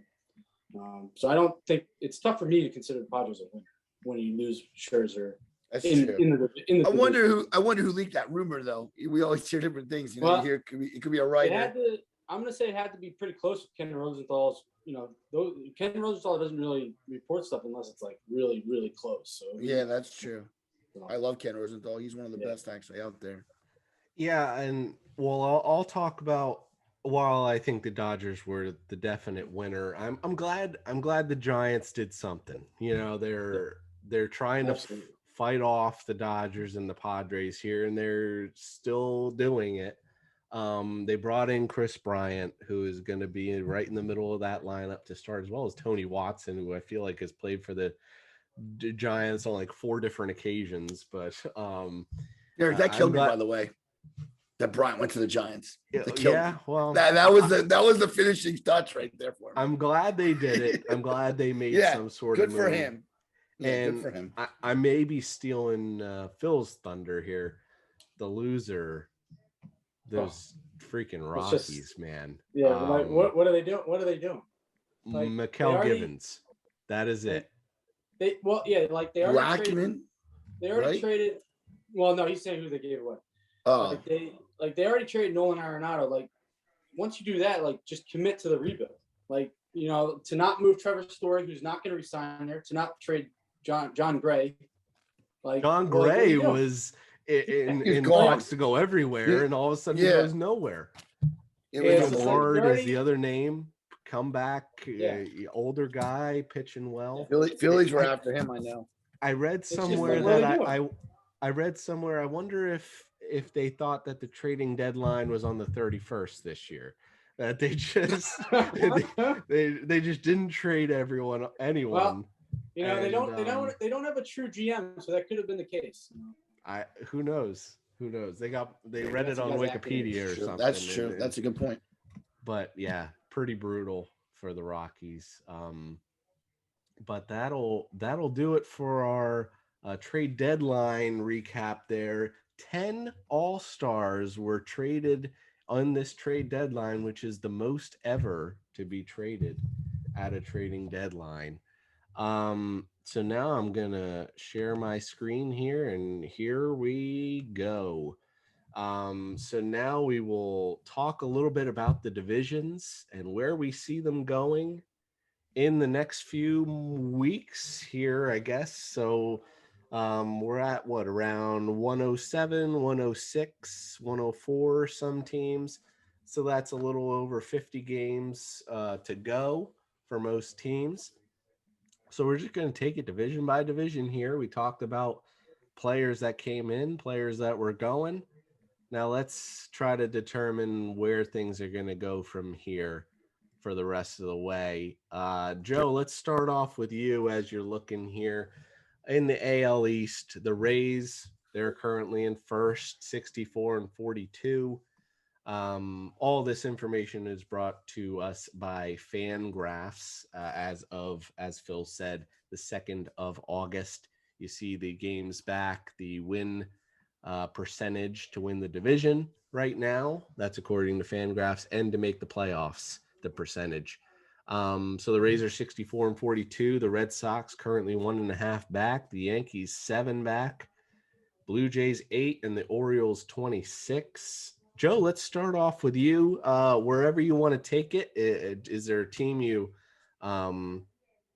B: I don't think it's tough for me to consider the Padres a winner when you lose Scherzer.
C: That's true.
B: In the
C: I wonder who leaked that rumor, though. We always hear different things. You know, you hear it could be a writer.
B: I'm going to say it had to be pretty close with Ken Rosenthal's. You know, Ken Rosenthal doesn't really report stuff unless it's like really, really close. So
C: yeah, that's true. I love Ken Rosenthal. He's one of the best actually out there.
A: Yeah, and well, I'll talk about. While I think the Dodgers were the definite winner, I'm glad the Giants did something. You know, they're trying to fight off the Dodgers and the Padres here, and they're still doing it. They brought in Chris Bryant, who is going to be right in the middle of that lineup to start, as well as Tony Watson, who I feel like has played for the Giants on like 4 different occasions. But
C: that killed me, by the way. That Bryant went to the Giants.
A: Yeah, well,
C: that was the finishing touch right there for him.
A: I'm glad they did it. I'm glad they made some sort
C: of
A: move.
C: Good for him. Yeah,
A: and
C: good for him.
A: I may be stealing Phil's thunder here. The loser, those freaking Rockies, man.
B: Yeah, like what are they doing? What are they doing?
A: Like, Mikael Givens. That is it.
B: They already
C: Blackman.
B: They already traded. Well, no, he's saying who they gave away.
C: Oh,
B: they already traded Nolan Arenado. Like, once you do that, like, just commit to the rebuild. Like, you know, to not move Trevor Story, who's not going to resign there, to not trade John Gray. Like,
A: John Gray was in talks to go everywhere, and all of a sudden he goes nowhere. Ward is the other name. Come back, older guy pitching well.
C: Phillies were after him. I know.
A: I read somewhere that I read somewhere. I wonder if they thought that the trading deadline was on the 31st this year. That they just they just didn't trade anyone.
B: Well, you know, they don't have a true GM, so that could have been the case.
A: Who knows? Who knows? They read it on Wikipedia or something.
C: That's true. That's a good point.
A: But yeah, pretty brutal for the Rockies. But that'll do it for our Trade deadline recap there. 10 All-Stars were traded on this trade deadline, which is the most ever to be traded at a trading deadline. So now I'm going to share my screen here, and here we go. So now we will talk a little bit about the divisions and where we see them going in the next few weeks here, I guess. So we're at what, around 107, 106, 104, some teams. So that's a little over 50 games to go for most teams. So we're just going to take it division by division here. We talked about players that came in, players that were going. Now let's try to determine where things are going to go from here for the rest of the way. Joe, let's start off with you as you're looking here. In the AL East, the Rays, they're currently in first, 64 and 42. All this information is brought to us by Fangraphs as Phil said, the 2nd of August. You see the games back, the win percentage to win the division right now. That's according to Fangraphs, and to make the playoffs, the percentage. So the Rays are 64 and 42. The Red Sox currently 1.5 back. The Yankees 7 back. Blue Jays 8, and the Orioles 26. Joe, let's start off with you. Wherever you want to take it, is there a team you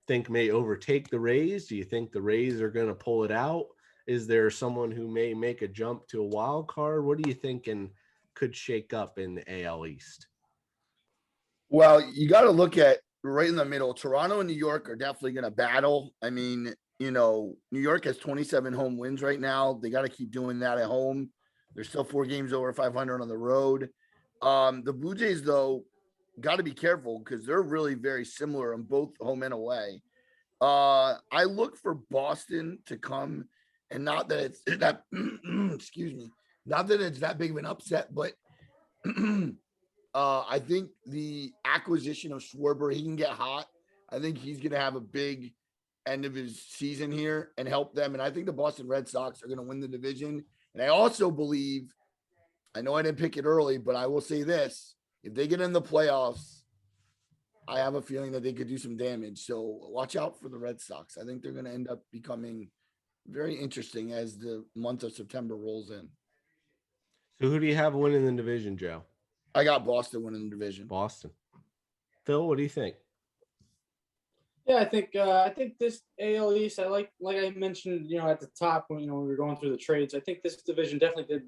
A: think may overtake the Rays? Do you think the Rays are going to pull it out? Is there someone who may make a jump to a wild card? What do you think could shake up in the AL East?
C: Well, you got to look at right in the middle. Toronto and New York are definitely going to battle. I mean, New York has 27 home wins right now. They got to keep doing that at home. They're still 4 games over 500 on the road. The Blue Jays, though, got to be careful because they're really very similar on both home and away. I look for Boston to come, and not that it's that excuse me, not that it's that big of an upset, but I think the acquisition of Schwarber, he can get hot. I think he's going to have a big end of his season here and help them. And I think the Boston Red Sox are going to win the division. And I also believe, I know I didn't pick it early, but I will say this: if they get in the playoffs, I have a feeling that they could do some damage. So watch out for the Red Sox. I think they're going to end up becoming very interesting as the month of September rolls in.
A: So who do you have winning the division, Joe?
C: I got Boston winning the division.
A: Boston. Phil, what do you think?
B: Yeah, I think this AL East, like I mentioned, at the top when we were going through the trades, I think this division definitely did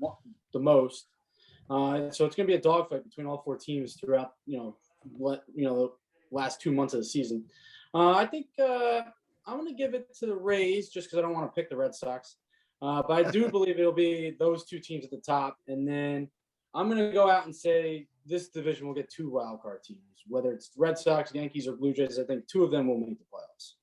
B: the most. So it's going to be a dogfight between all 4 teams throughout the last 2 months of the season. I think I'm going to give it to the Rays just because I don't want to pick the Red Sox, but I do believe it'll be those 2 teams at the top, and then I'm going to go out and say this division will get 2 wild card teams, whether it's Red Sox, Yankees, or Blue Jays. I think 2 of them will make the playoffs.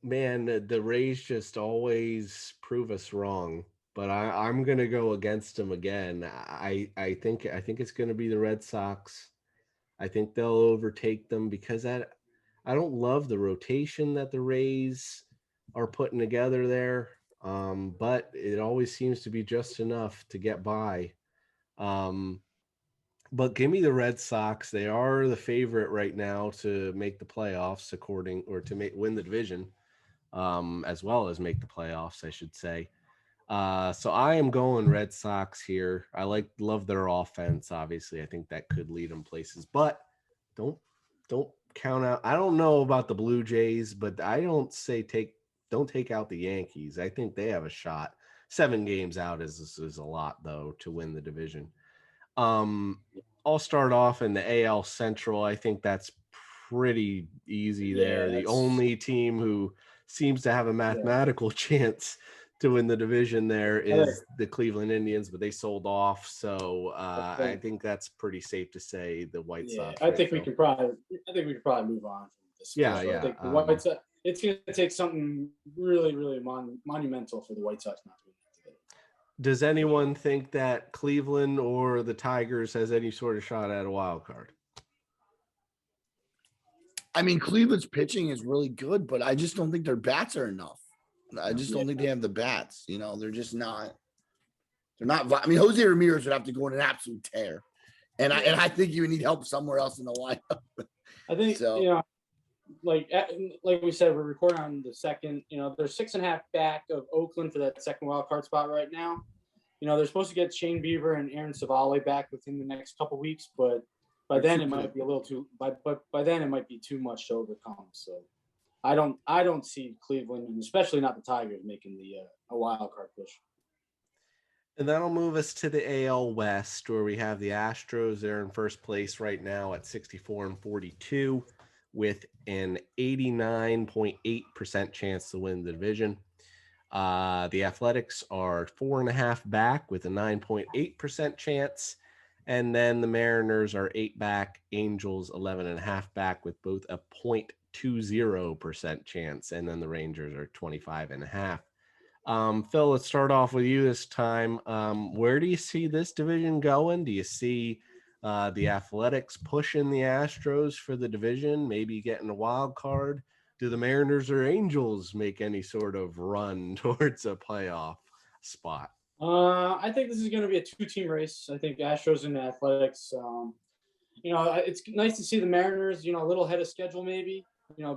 A: Man, the Rays just always prove us wrong. But I'm gonna go against them again. I think it's gonna be the Red Sox. I think they'll overtake them because I don't love the rotation that the Rays are putting together there. But it always seems to be just enough to get by. But give me the Red Sox. They are the favorite right now to make the playoffs, win the division, as well as make the playoffs, I should say. So I am going Red Sox here. I love their offense. Obviously, I think that could lead them places, but don't count out. I don't know about the Blue Jays, but I don't take out the Yankees. I think they have a shot. 7 games out is a lot though to win the division. I'll start off in the AL Central. I think that's pretty easy there. The only team who seems to have a mathematical chance to win the division there is the Cleveland Indians, but they sold off. So I think that's pretty safe to say the White Sox.
B: I think we could probably move on from this.
A: Yeah.
B: I think the White Sox, it's going to take something really, really monumental for the White Sox not to win that together.
A: Does anyone think that Cleveland or the Tigers has any sort of shot at a wild card?
C: I mean, Cleveland's pitching is really good, but I just don't think their bats are enough. I just don't think they have the bats. You know, they're just not. They're not. I mean, Jose Ramirez would have to go on an absolute tear, and I think you would need help somewhere else in the lineup.
B: I think
C: So
B: like we said, we're recording on the second. They're 6.5 back of Oakland for that second wild card spot right now. They're supposed to get Shane Bieber and Aaron Savale back within the next couple weeks, but by then it might be a little too. By then it might be too much to overcome. So I don't see Cleveland, and especially not the Tigers, making a wild card push.
A: And that'll move us to the AL West, where we have the Astros. They're in first place right now at 64-42 with an 89.8% chance to win the division. The Athletics are 4.5 back with a 9.8% chance. And then the Mariners are 8 back, Angels 11.5 back with both a 0.20% chance. And then the Rangers are 25.5. Phil, let's start off with you this time. Where do you see this division going? Do you see the Athletics pushing the Astros for the division, maybe getting a wild card? Do the Mariners or Angels make any sort of run towards a playoff spot?
B: I think this is going to be a 2-team race. I think Astros and Athletics. It's nice to see the Mariners, a little ahead of schedule, maybe,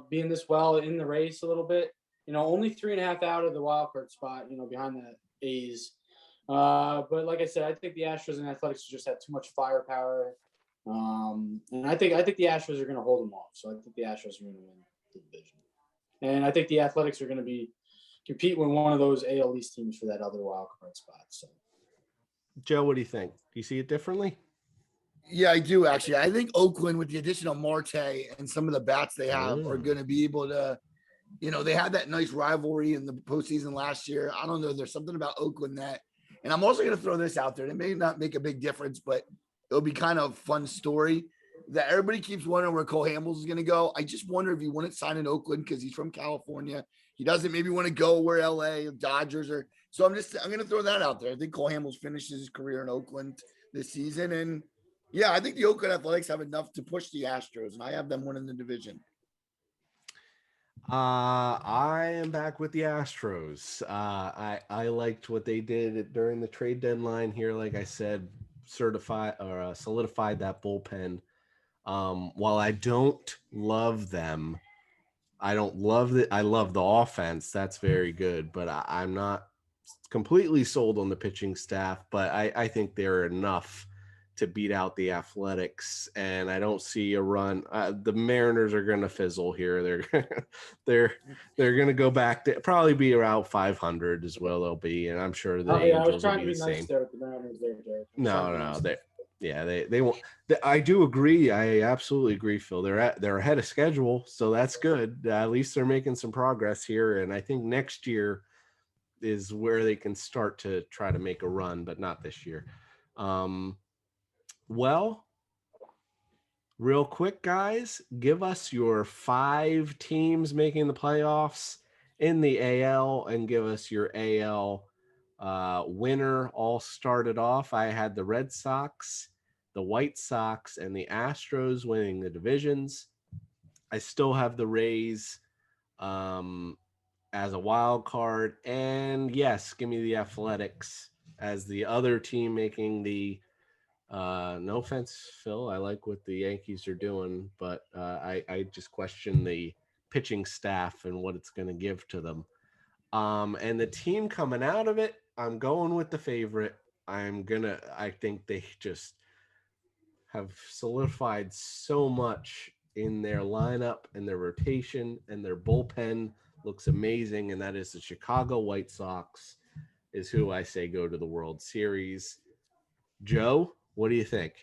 B: being this well in the race a little bit. Only 3.5 out of the wild card spot, behind the A's. But like I said, I think the Astros and Athletics just have too much firepower. And I think the Astros are going to hold them off. So I think the Astros are going to win the division. And I think the Athletics are going to compete with one of those AL East teams for that other wild card spot. So,
A: Joe, what do you think? Do you see it differently?
C: yeah, I do actually. I think Oakland, with the addition of Marte and some of the bats they have, are going to be able to. They had that nice rivalry in the postseason last year. I don't know. There's something about Oakland that, and I'm also going to throw this out there. It may not make a big difference, but it'll be kind of a fun story that everybody keeps wondering where Cole Hamels is going to go. I just wonder if he wouldn't sign in Oakland because he's from California. He doesn't maybe want to go where LA or Dodgers or so. I'm going to throw that out there. I think Cole Hamels finishes his career in Oakland this season. And yeah, I think the Oakland Athletics have enough to push the Astros, and I have them winning the division.
A: I am back with the Astros. I liked what they did during the trade deadline here. Like I said, solidified that bullpen. While I don't love them, I love the offense. That's very good, but I'm not completely sold on the pitching staff. But I think they're enough to beat out the Athletics, and I don't see a run. The Mariners are going to fizzle here. They're going to go back to probably be around 500 as well. They'll be, and I'm sure the Angels will be the same.
B: There with the Mariners there, Jared.
A: No, they won't. I do agree. I absolutely agree, Phil. They're ahead of schedule, so that's good. At least they're making some progress here, and I think next year is where they can start to try to make a run, but not this year. Well, real quick, guys, give us your 5 teams making the playoffs in the AL and give us your AL winner. All started off. I had the Red Sox, the White Sox, and the Astros winning the divisions. I still have the Rays as a wild card. And yes, give me the Athletics as the other team making the no offense, Phil. I like what the Yankees are doing, but I just question the pitching staff and what it's going to give to them. And the team coming out of it, I'm going with the favorite. I think they just have solidified so much in their lineup and their rotation, and their bullpen looks amazing. And that is the Chicago White Sox is who I say go to the World Series. Joe, what do you think?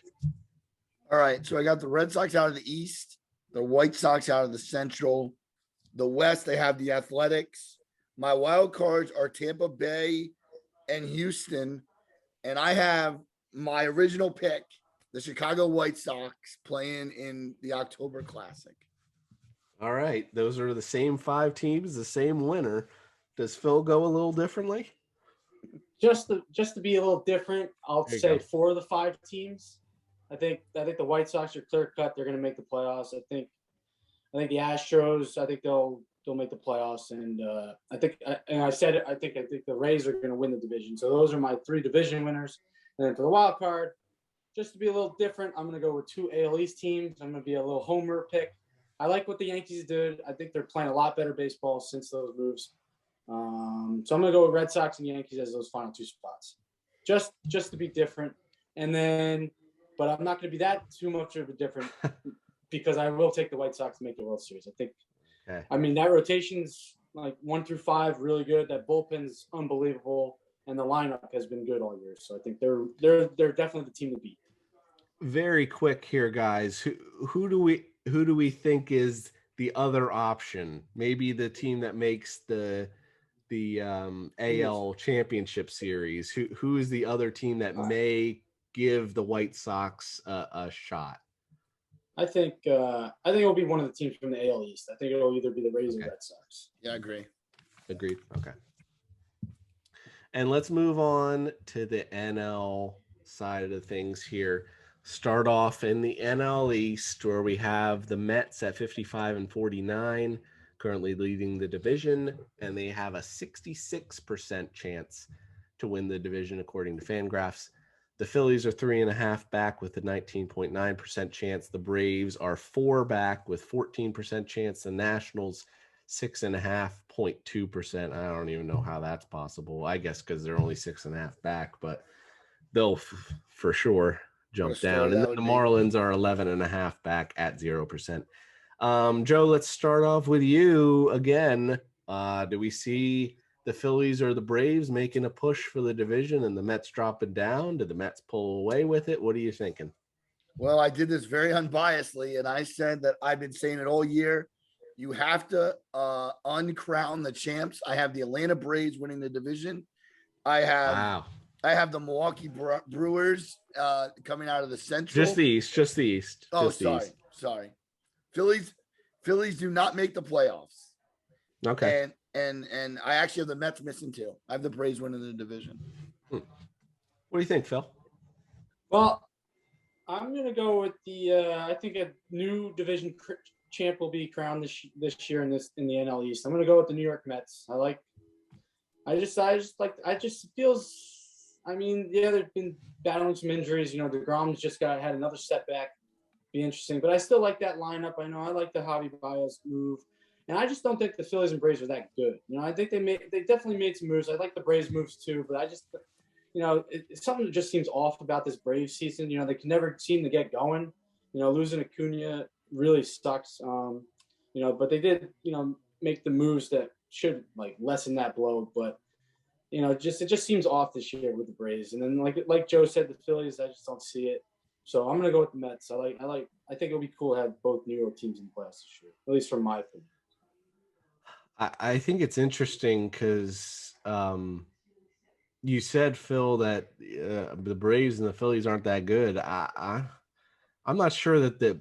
C: All right. So I got the Red Sox out of the East, the White Sox out of the Central. The West, they have the Athletics. My wild cards are Tampa Bay and Houston. And I have my original pick, the Chicago White Sox, playing in the October Classic.
A: All right. Those are the same 5 teams, the same winner. Does Phil go a little differently?
B: Just to be a little different, I'll say 4 of the 5 teams. I think the White Sox are clear cut. They're going to make the playoffs. I think I think the Astros, I think they'll make the playoffs, and I think I said it. I think the Rays are going to win the division. So those are my 3 division winners. And then for the wild card, just to be a little different, I'm going to go with 2 AL East teams. I'm going to be a little homer pick. I like what the Yankees did. I think they're playing a lot better baseball since those moves. So I'm going to go with Red Sox and Yankees as those final 2 spots, just to be different. And then, but I'm not going to be that too much of a different because I will take the White Sox to make the World Series. I think. Okay. I mean, that rotation's like 1 through 5 really good. That bullpen's unbelievable, and the lineup has been good all year. So I think they're definitely the team to beat.
A: Very quick here, guys. Who do we think is the other option? Maybe the team that makes the AL Championship Series. Who is the other team that may give the White Sox a shot?
B: I think it'll be one of the teams from the AL East. I think it'll either be the Rays or Red Sox.
C: Yeah, I agree.
A: Agreed. Okay. And let's move on to the NL side of the things here. Start off in the NL East, where we have the Mets at 55-49, currently leading the division, and they have a 66% chance to win the division according to Fangraphs. The Phillies are 3.5 back with a 19.9% chance. The Braves are 4 back with 14% chance. The Nationals 6.5.2%. I don't even know how that's possible. I guess because they're only 6.5 back, but they'll for sure jump down. And then the Marlins are 11.5 back at 0%. Joe, let's start off with you again. Do we see the Phillies or the Braves making a push for the division and the Mets dropping down? Did the Mets pull away with it? What are you thinking?
C: Well, I did this very unbiasedly, and I said that I've been saying it all year. You have to uncrown the champs. I have the Atlanta Braves winning the division. I have the Milwaukee Brewers coming out of the Central.
A: Just the East.
C: Oh, sorry. Phillies do not make the playoffs.
A: Okay.
C: And I actually have the Mets missing too. I have the Braves winning the division.
A: What do you think, Phil?
B: Well, I'm going to go with I think a new division champ will be crowned this year in the NL East. I'm going to go with the New York Mets. I mean, yeah, they've been battling some injuries. DeGrom's just had another setback. Be interesting, but I still like that lineup. I know I like the Javi Baez move, and I just don't think the Phillies and Braves are that good. I think they definitely made some moves. I like the Braves moves too, but I just, it's something that just seems off about this Braves season. They can never seem to get going. Losing Acuna really sucks. But they did, make the moves that should lessen that blow, but. It just seems off this year with the Braves. And then like Joe said, the Phillies, I just don't see it. So I'm gonna go with the Mets. I think it'll be cool to have both New York teams in the playoffs this year, at least from my opinion.
A: I think it's interesting because you said, Phil, that the Braves and the Phillies aren't that good. I'm not sure that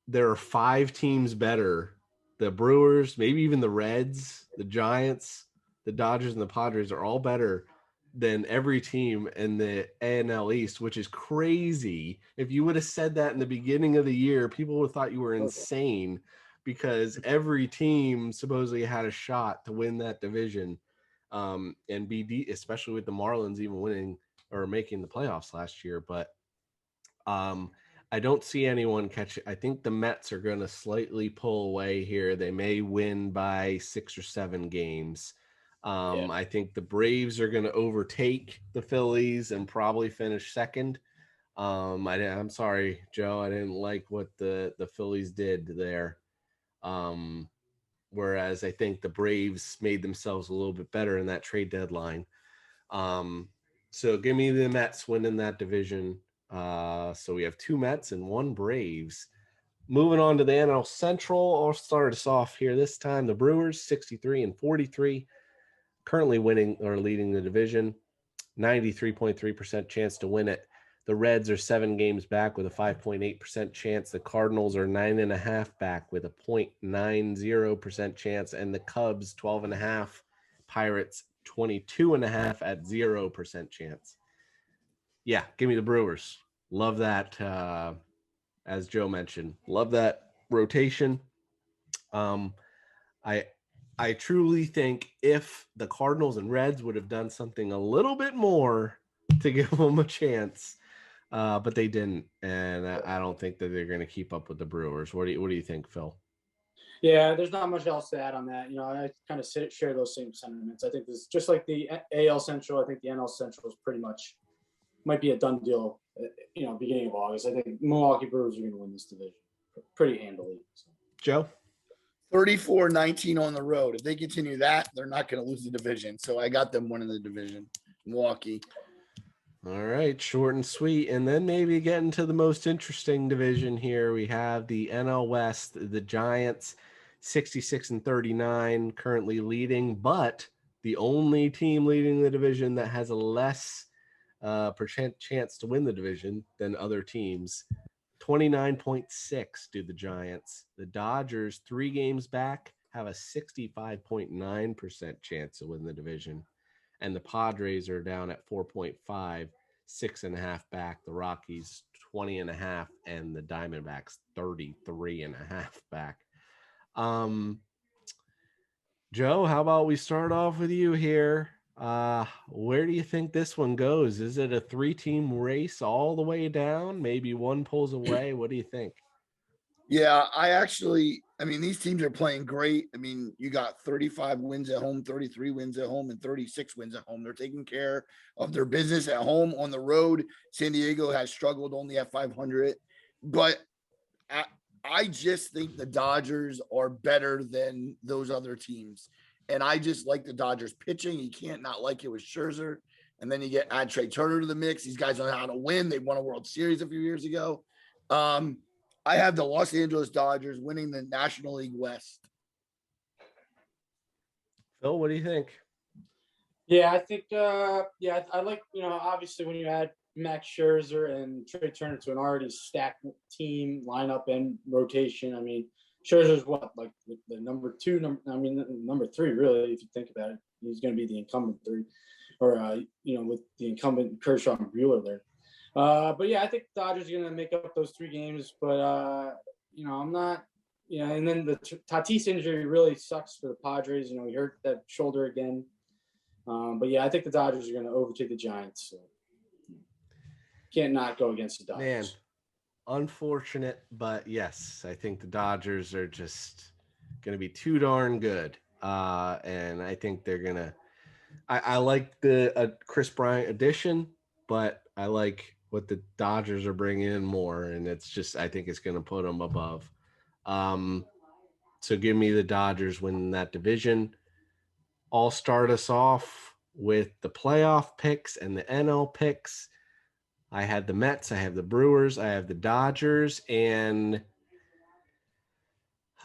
A: there are 5 teams better. The Brewers, maybe even the Reds, the Giants, the Dodgers, and the Padres are all better than every team in the AL East, which is crazy. If you would have said that in the beginning of the year, people would have thought you were insane because every team supposedly had a shot to win that division. And especially with the Marlins even winning or making the playoffs last year. But I don't see anyone catch it. I think the Mets are going to slightly pull away here. They may win by 6 or 7 games. I think the Braves are going to overtake the Phillies and probably finish second. I'm sorry, Joe. I didn't like what the Phillies did there. Whereas I think the Braves made themselves a little bit better in that trade deadline. So give me the Mets winning that division. So we have 2 Mets and 1 Braves. Moving on to the NL Central, I'll start us off here this time. The Brewers 63-43, currently winning or leading the division, 93.3% chance to win it. The Reds are 7 games back with a 5.8% chance. The Cardinals are 9.5 back with a 0.90% chance, and the Cubs 12.5, Pirates 22.5 at 0% chance. Yeah, give me the Brewers. Love that. As Joe mentioned, love that rotation. Um, I I truly think if the Cardinals and Reds would have done something a little bit more to give them a chance, but they didn't, and I don't think that they're going to keep up with the Brewers. What do you think, Phil?
B: Yeah, there's not much else to add on that. I kind of share those same sentiments. I think this just like the AL Central. I think the NL Central is pretty much might be a done deal. Beginning of August. I think Milwaukee Brewers are going to win this division pretty handily. So.
A: Joe?
C: 34-19 on the road. If they continue that, they're not going to lose the division. So I got them winning the division. Milwaukee.
A: All right, short and sweet. And then maybe get into the most interesting division here. We have the NL West, the Giants, 66-39, currently leading, but the only team leading the division that has a less percent chance to win the division than other teams. 29.6 do the Giants. The Dodgers, 3 games back, have a 65.9% chance to win the division. And the Padres are down at 4.5, 6.5 back. The Rockies 20.5, and the Diamondbacks 33.5 back. Joe, how about we start off with you here? Where do you think this one goes? Is it a 3-team race all the way down? Maybe one pulls away. What do you think?
C: Yeah, these teams are playing great. You got 35 wins at home, 33 wins at home, and 36 wins at home. They're taking care of their business at home. On the road, San Diego has struggled only at 500. But I just think the Dodgers are better than those other teams. And I just like the Dodgers pitching. You can't not like it with Scherzer. And then you add Trey Turner to the mix. These guys know how to win. They won a World Series a few years ago. I have the Los Angeles Dodgers winning the National League West.
A: Phil, what do you think?
B: Yeah, I think, I like, obviously when you add Max Scherzer and Trey Turner to an already stacked team lineup and rotation, Scherzer's like the number 3, really, if you think about it. He's going to be the incumbent 3, or, with the incumbent Kershaw and Buehler there. But yeah, I think the Dodgers are going to make up those 3 games. But, I'm not, and then the Tatis injury really sucks for the Padres. He hurt that shoulder again. But yeah, I think the Dodgers are going to overtake the Giants. So can't not go against the Dodgers.
A: Man, unfortunate, but yes, I think the Dodgers are just going to be too darn good. And I think they're going to – I like the Chris Bryant addition, but I like what the Dodgers are bringing in more, and it's just – I think it's going to put them above. So give me the Dodgers winning that division. I'll start us off with the playoff picks and the NL picks. I had the Mets, I have the Brewers, I have the Dodgers, and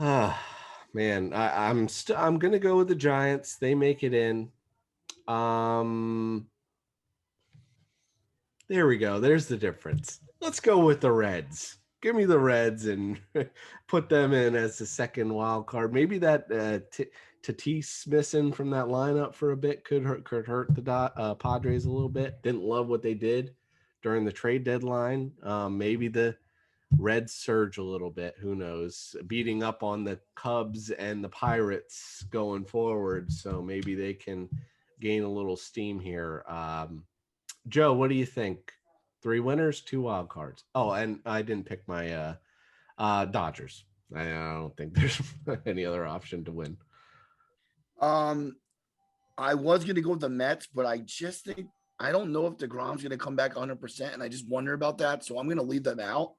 A: man, I'm gonna go with the Giants. They make it in. There we go. There's the difference. Let's go with the Reds. Give me the Reds and put them in as the second wild card. Maybe that Tatis missing from that lineup for a bit could hurt the Padres a little bit. Didn't love what they did during the trade deadline. Maybe the Reds surge a little bit. Who knows? Beating up on the Cubs and the Pirates going forward. So maybe they can gain a little steam here. Joe, what do you think? 3 winners, 2 wild cards. Oh, and I didn't pick my Dodgers. I don't think there's any other option to win.
C: I was going to go with the Mets, but I just think I don't know if DeGrom's going to come back 100%, and I just wonder about that. So I'm going to leave them out.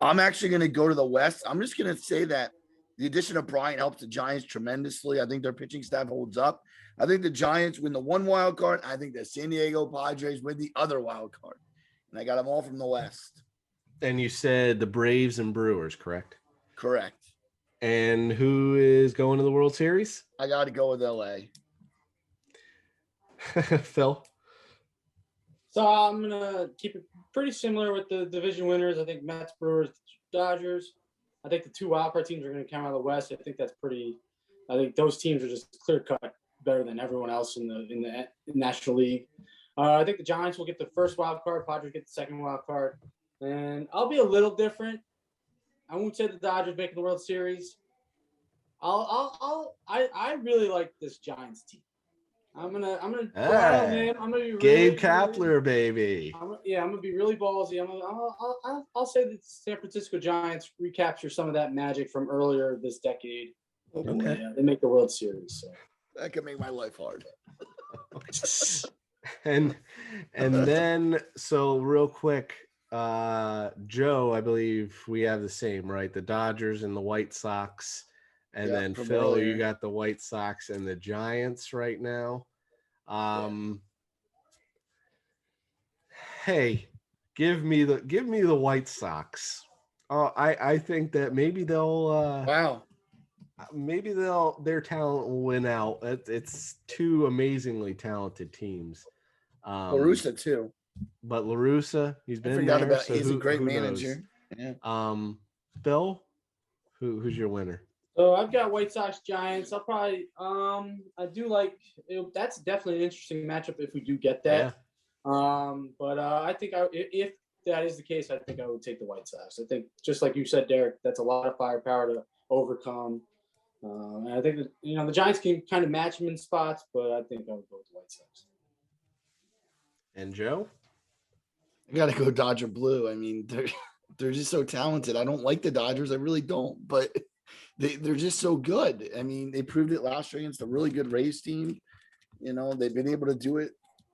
C: I'm actually going to go to the West. I'm just going to say that the addition of Bryant helps the Giants tremendously. I think their pitching staff holds up. I think the Giants win the 1 wild card. I think the San Diego Padres win the other wild card. And I got them all from the West.
A: And you said the Braves and Brewers, correct?
C: Correct.
A: And who is going to the World Series?
C: I got to go with LA.
A: Phil?
B: So I'm going to keep it pretty similar with the division winners. I think Mets, Brewers, Dodgers. I think the 2 wildcard teams are going to come out of the West. I think those teams are just clear-cut better than everyone else in the National League. I think the Giants will get the first wild card. Padres get the second wild card. And I'll be a little different. I won't say the Dodgers making the World Series. I really like this Giants team. I'm gonna go out on a
A: Hey,
B: limb. I'm gonna be
A: Gabe
B: really,
A: Kapler, baby.
B: I'm gonna be really ballsy. I'll say that San Francisco Giants recapture some of that magic from earlier this decade. And
A: Okay.
B: they make the World Series. So.
C: That could make my life hard.
A: and then so real quick, Joe, I believe we have the same, right? The Dodgers and the White Sox. And then
C: from
A: Phil,
C: earlier.
A: you got the White Sox and the Giants right now. Hey, give me the White Sox. I think that maybe
C: Wow.
A: their talent will win out. It's two amazingly talented teams.
C: La Russa too.
A: But La Russa, he's been
C: forgot
A: there,
C: about.
A: so
C: He's a great
A: who
C: manager.
A: knows?
C: Yeah.
A: Phil, who's your winner?
B: So I've got White Sox Giants. I'll probably I do like that's definitely an interesting matchup if we do get that.
A: Yeah.
B: But I think if that is the case, I think I would take the White Sox. I think just like you said, Derek, that's a lot of firepower to overcome. And I think that the Giants can kind of match them in spots, but I think I would go with the White Sox.
A: And Joe?
C: I gotta go Dodger blue. I mean, they're just so talented. I don't like the Dodgers. I really don't, but they're just so good. I mean, they proved it last year against a really good Rays team. They've been able to do it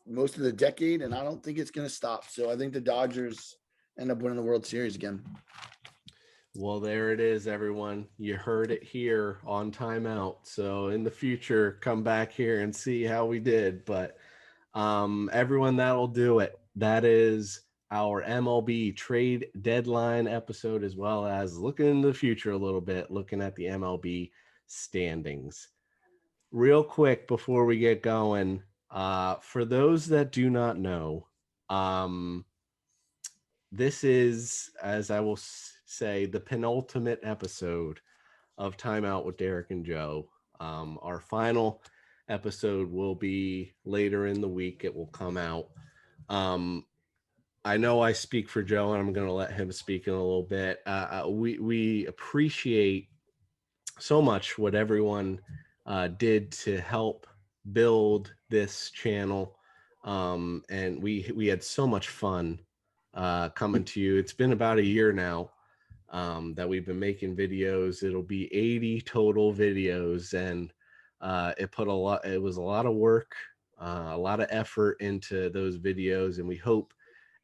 C: most of the decade, and I don't think it's going to stop. So I think the Dodgers end up winning the World Series again.
A: Well, there it is, everyone. You heard it here on Timeout. So in the future, come back here and see how we did. But everyone, that'll do it. That is our MLB trade deadline episode, as well as looking into the future a little bit, looking at the MLB standings. Real quick before we get going, for those that do not know, this is, as I will say, the penultimate episode of Timeout with Derek and Joe. Our final episode will be later in the week. It will come out. I know I speak for Joe, and I'm going to let him speak in a little bit. We appreciate so much what everyone did to help build this channel, and we had so much fun coming to you. It's been about a year now that we've been making videos. It'll be 80 total videos, and it was a lot of work, a lot of effort into those videos, and we hope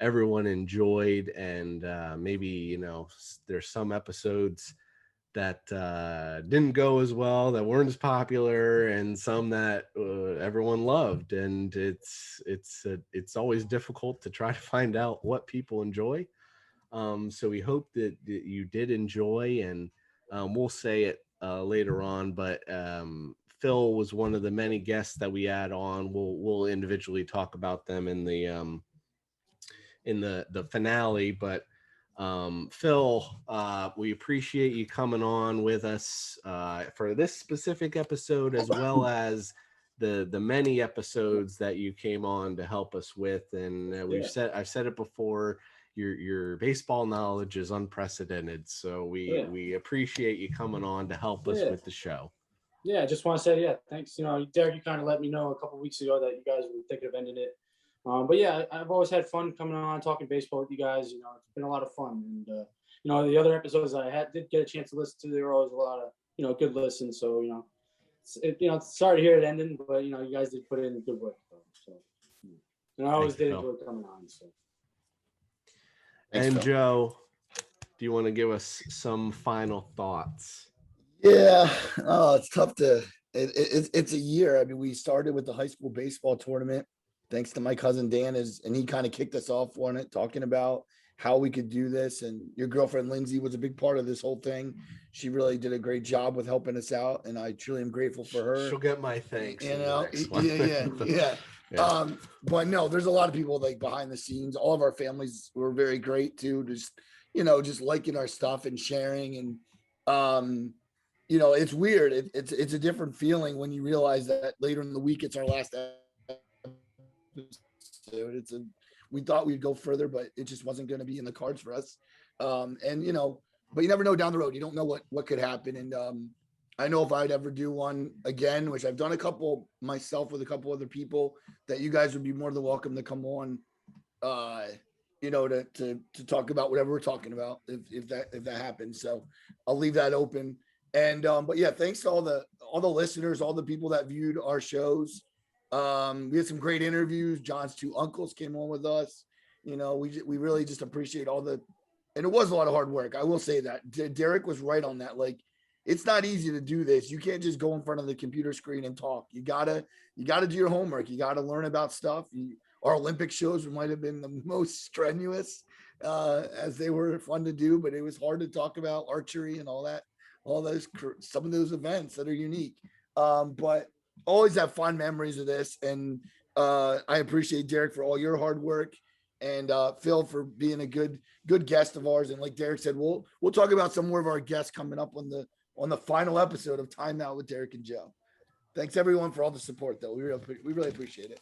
A: everyone enjoyed. And maybe there's some episodes that didn't go as well, that weren't as popular, and some that everyone loved. And it's always difficult to try to find out what people enjoy. So we hope that you did enjoy, and we'll say it later on, but Phil was one of the many guests that we had on. We'll individually talk about them in the finale, but Phil, we appreciate you coming on with us for this specific episode, as well as the many episodes that you came on to help us with. And I've said it before, your baseball knowledge is unprecedented. So we appreciate you coming on to help us with the show.
B: Yeah, I just want to say, thanks. Derek, you kind of let me know a couple of weeks ago that you guys were thinking of ending it. But yeah, I've always had fun coming on talking baseball with you guys. It's been a lot of fun, and the other episodes I did get a chance to listen to, there were always a lot of good listens. So sorry to hear it ending, but you guys did put in good work. So and I always did enjoy coming on. So.
C: Thanks,
A: and
C: Phil.
A: Joe, do you want to give us some final thoughts?
C: Yeah, it's tough to. It's a year. I mean, we started with the high school baseball tournament, thanks to my cousin Dan, and he kind of kicked us off on it, talking about how we could do this. And your girlfriend Lindsay was a big part of this whole thing. She really did a great job with helping us out, and I truly am grateful for her.
A: She'll get my thanks.
C: Yeah. But no, there's a lot of people like behind the scenes. All of our families were very great too. Just liking our stuff and sharing. And it's weird. It's a different feeling when you realize that later in the week it's our last episode. We thought we'd go further, but it just wasn't going to be in the cards for us. But you never know down the road. You don't know what could happen. And I know if I'd ever do one again, which I've done a couple myself with a couple other people, that you guys would be more than welcome to come on, to talk about whatever we're talking about if that happens. So I'll leave that open. And but yeah, thanks to all the listeners, all the people that viewed our shows. We had some great interviews. John's two uncles came on with us. We really just appreciate and it was a lot of hard work. I will say that Derek was right on that. Like, it's not easy to do this. You can't just go in front of the computer screen and talk. You gotta do your homework. You gotta learn about stuff. Our Olympic shows might have been the most strenuous, as they were fun to do, but it was hard to talk about archery and all that, some of those events that are unique. But always have fond memories of this, and I appreciate Derek for all your hard work, and Phil for being a good guest of ours. And like Derek said, we'll talk about some more of our guests coming up on the final episode of Timeout with Derek and Joe. Thanks everyone for all the support, though. We really appreciate it.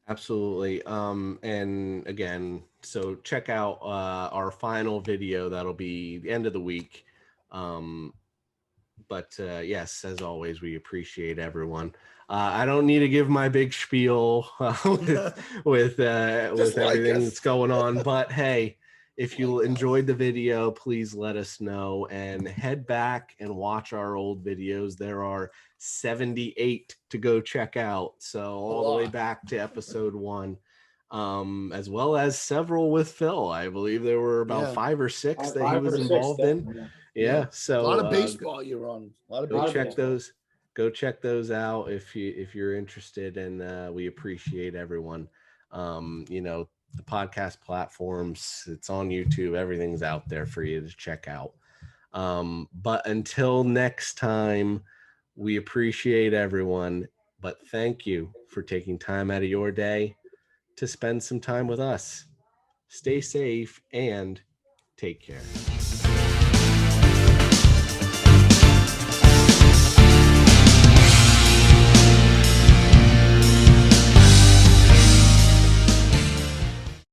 A: Absolutely. And again, so check out our final video. That'll be the end of the week. But yes, as always, we appreciate everyone. I don't need to give my big spiel with everything that's going on, but hey, if you enjoyed the video, please let us know and head back and watch our old videos. There are 78 to go check out. So all the way back to episode 1, as well as several with Phil. I believe there were about 5 or 6 that he was involved in. Yeah. So
C: a lot of baseball you're on. A lot of
A: go check those. Go check those out if you're interested, and we appreciate everyone. The podcast platforms, it's on YouTube, everything's out there for you to check out. But until next time, we appreciate everyone, but thank you for taking time out of your day to spend some time with us. Stay safe and take care.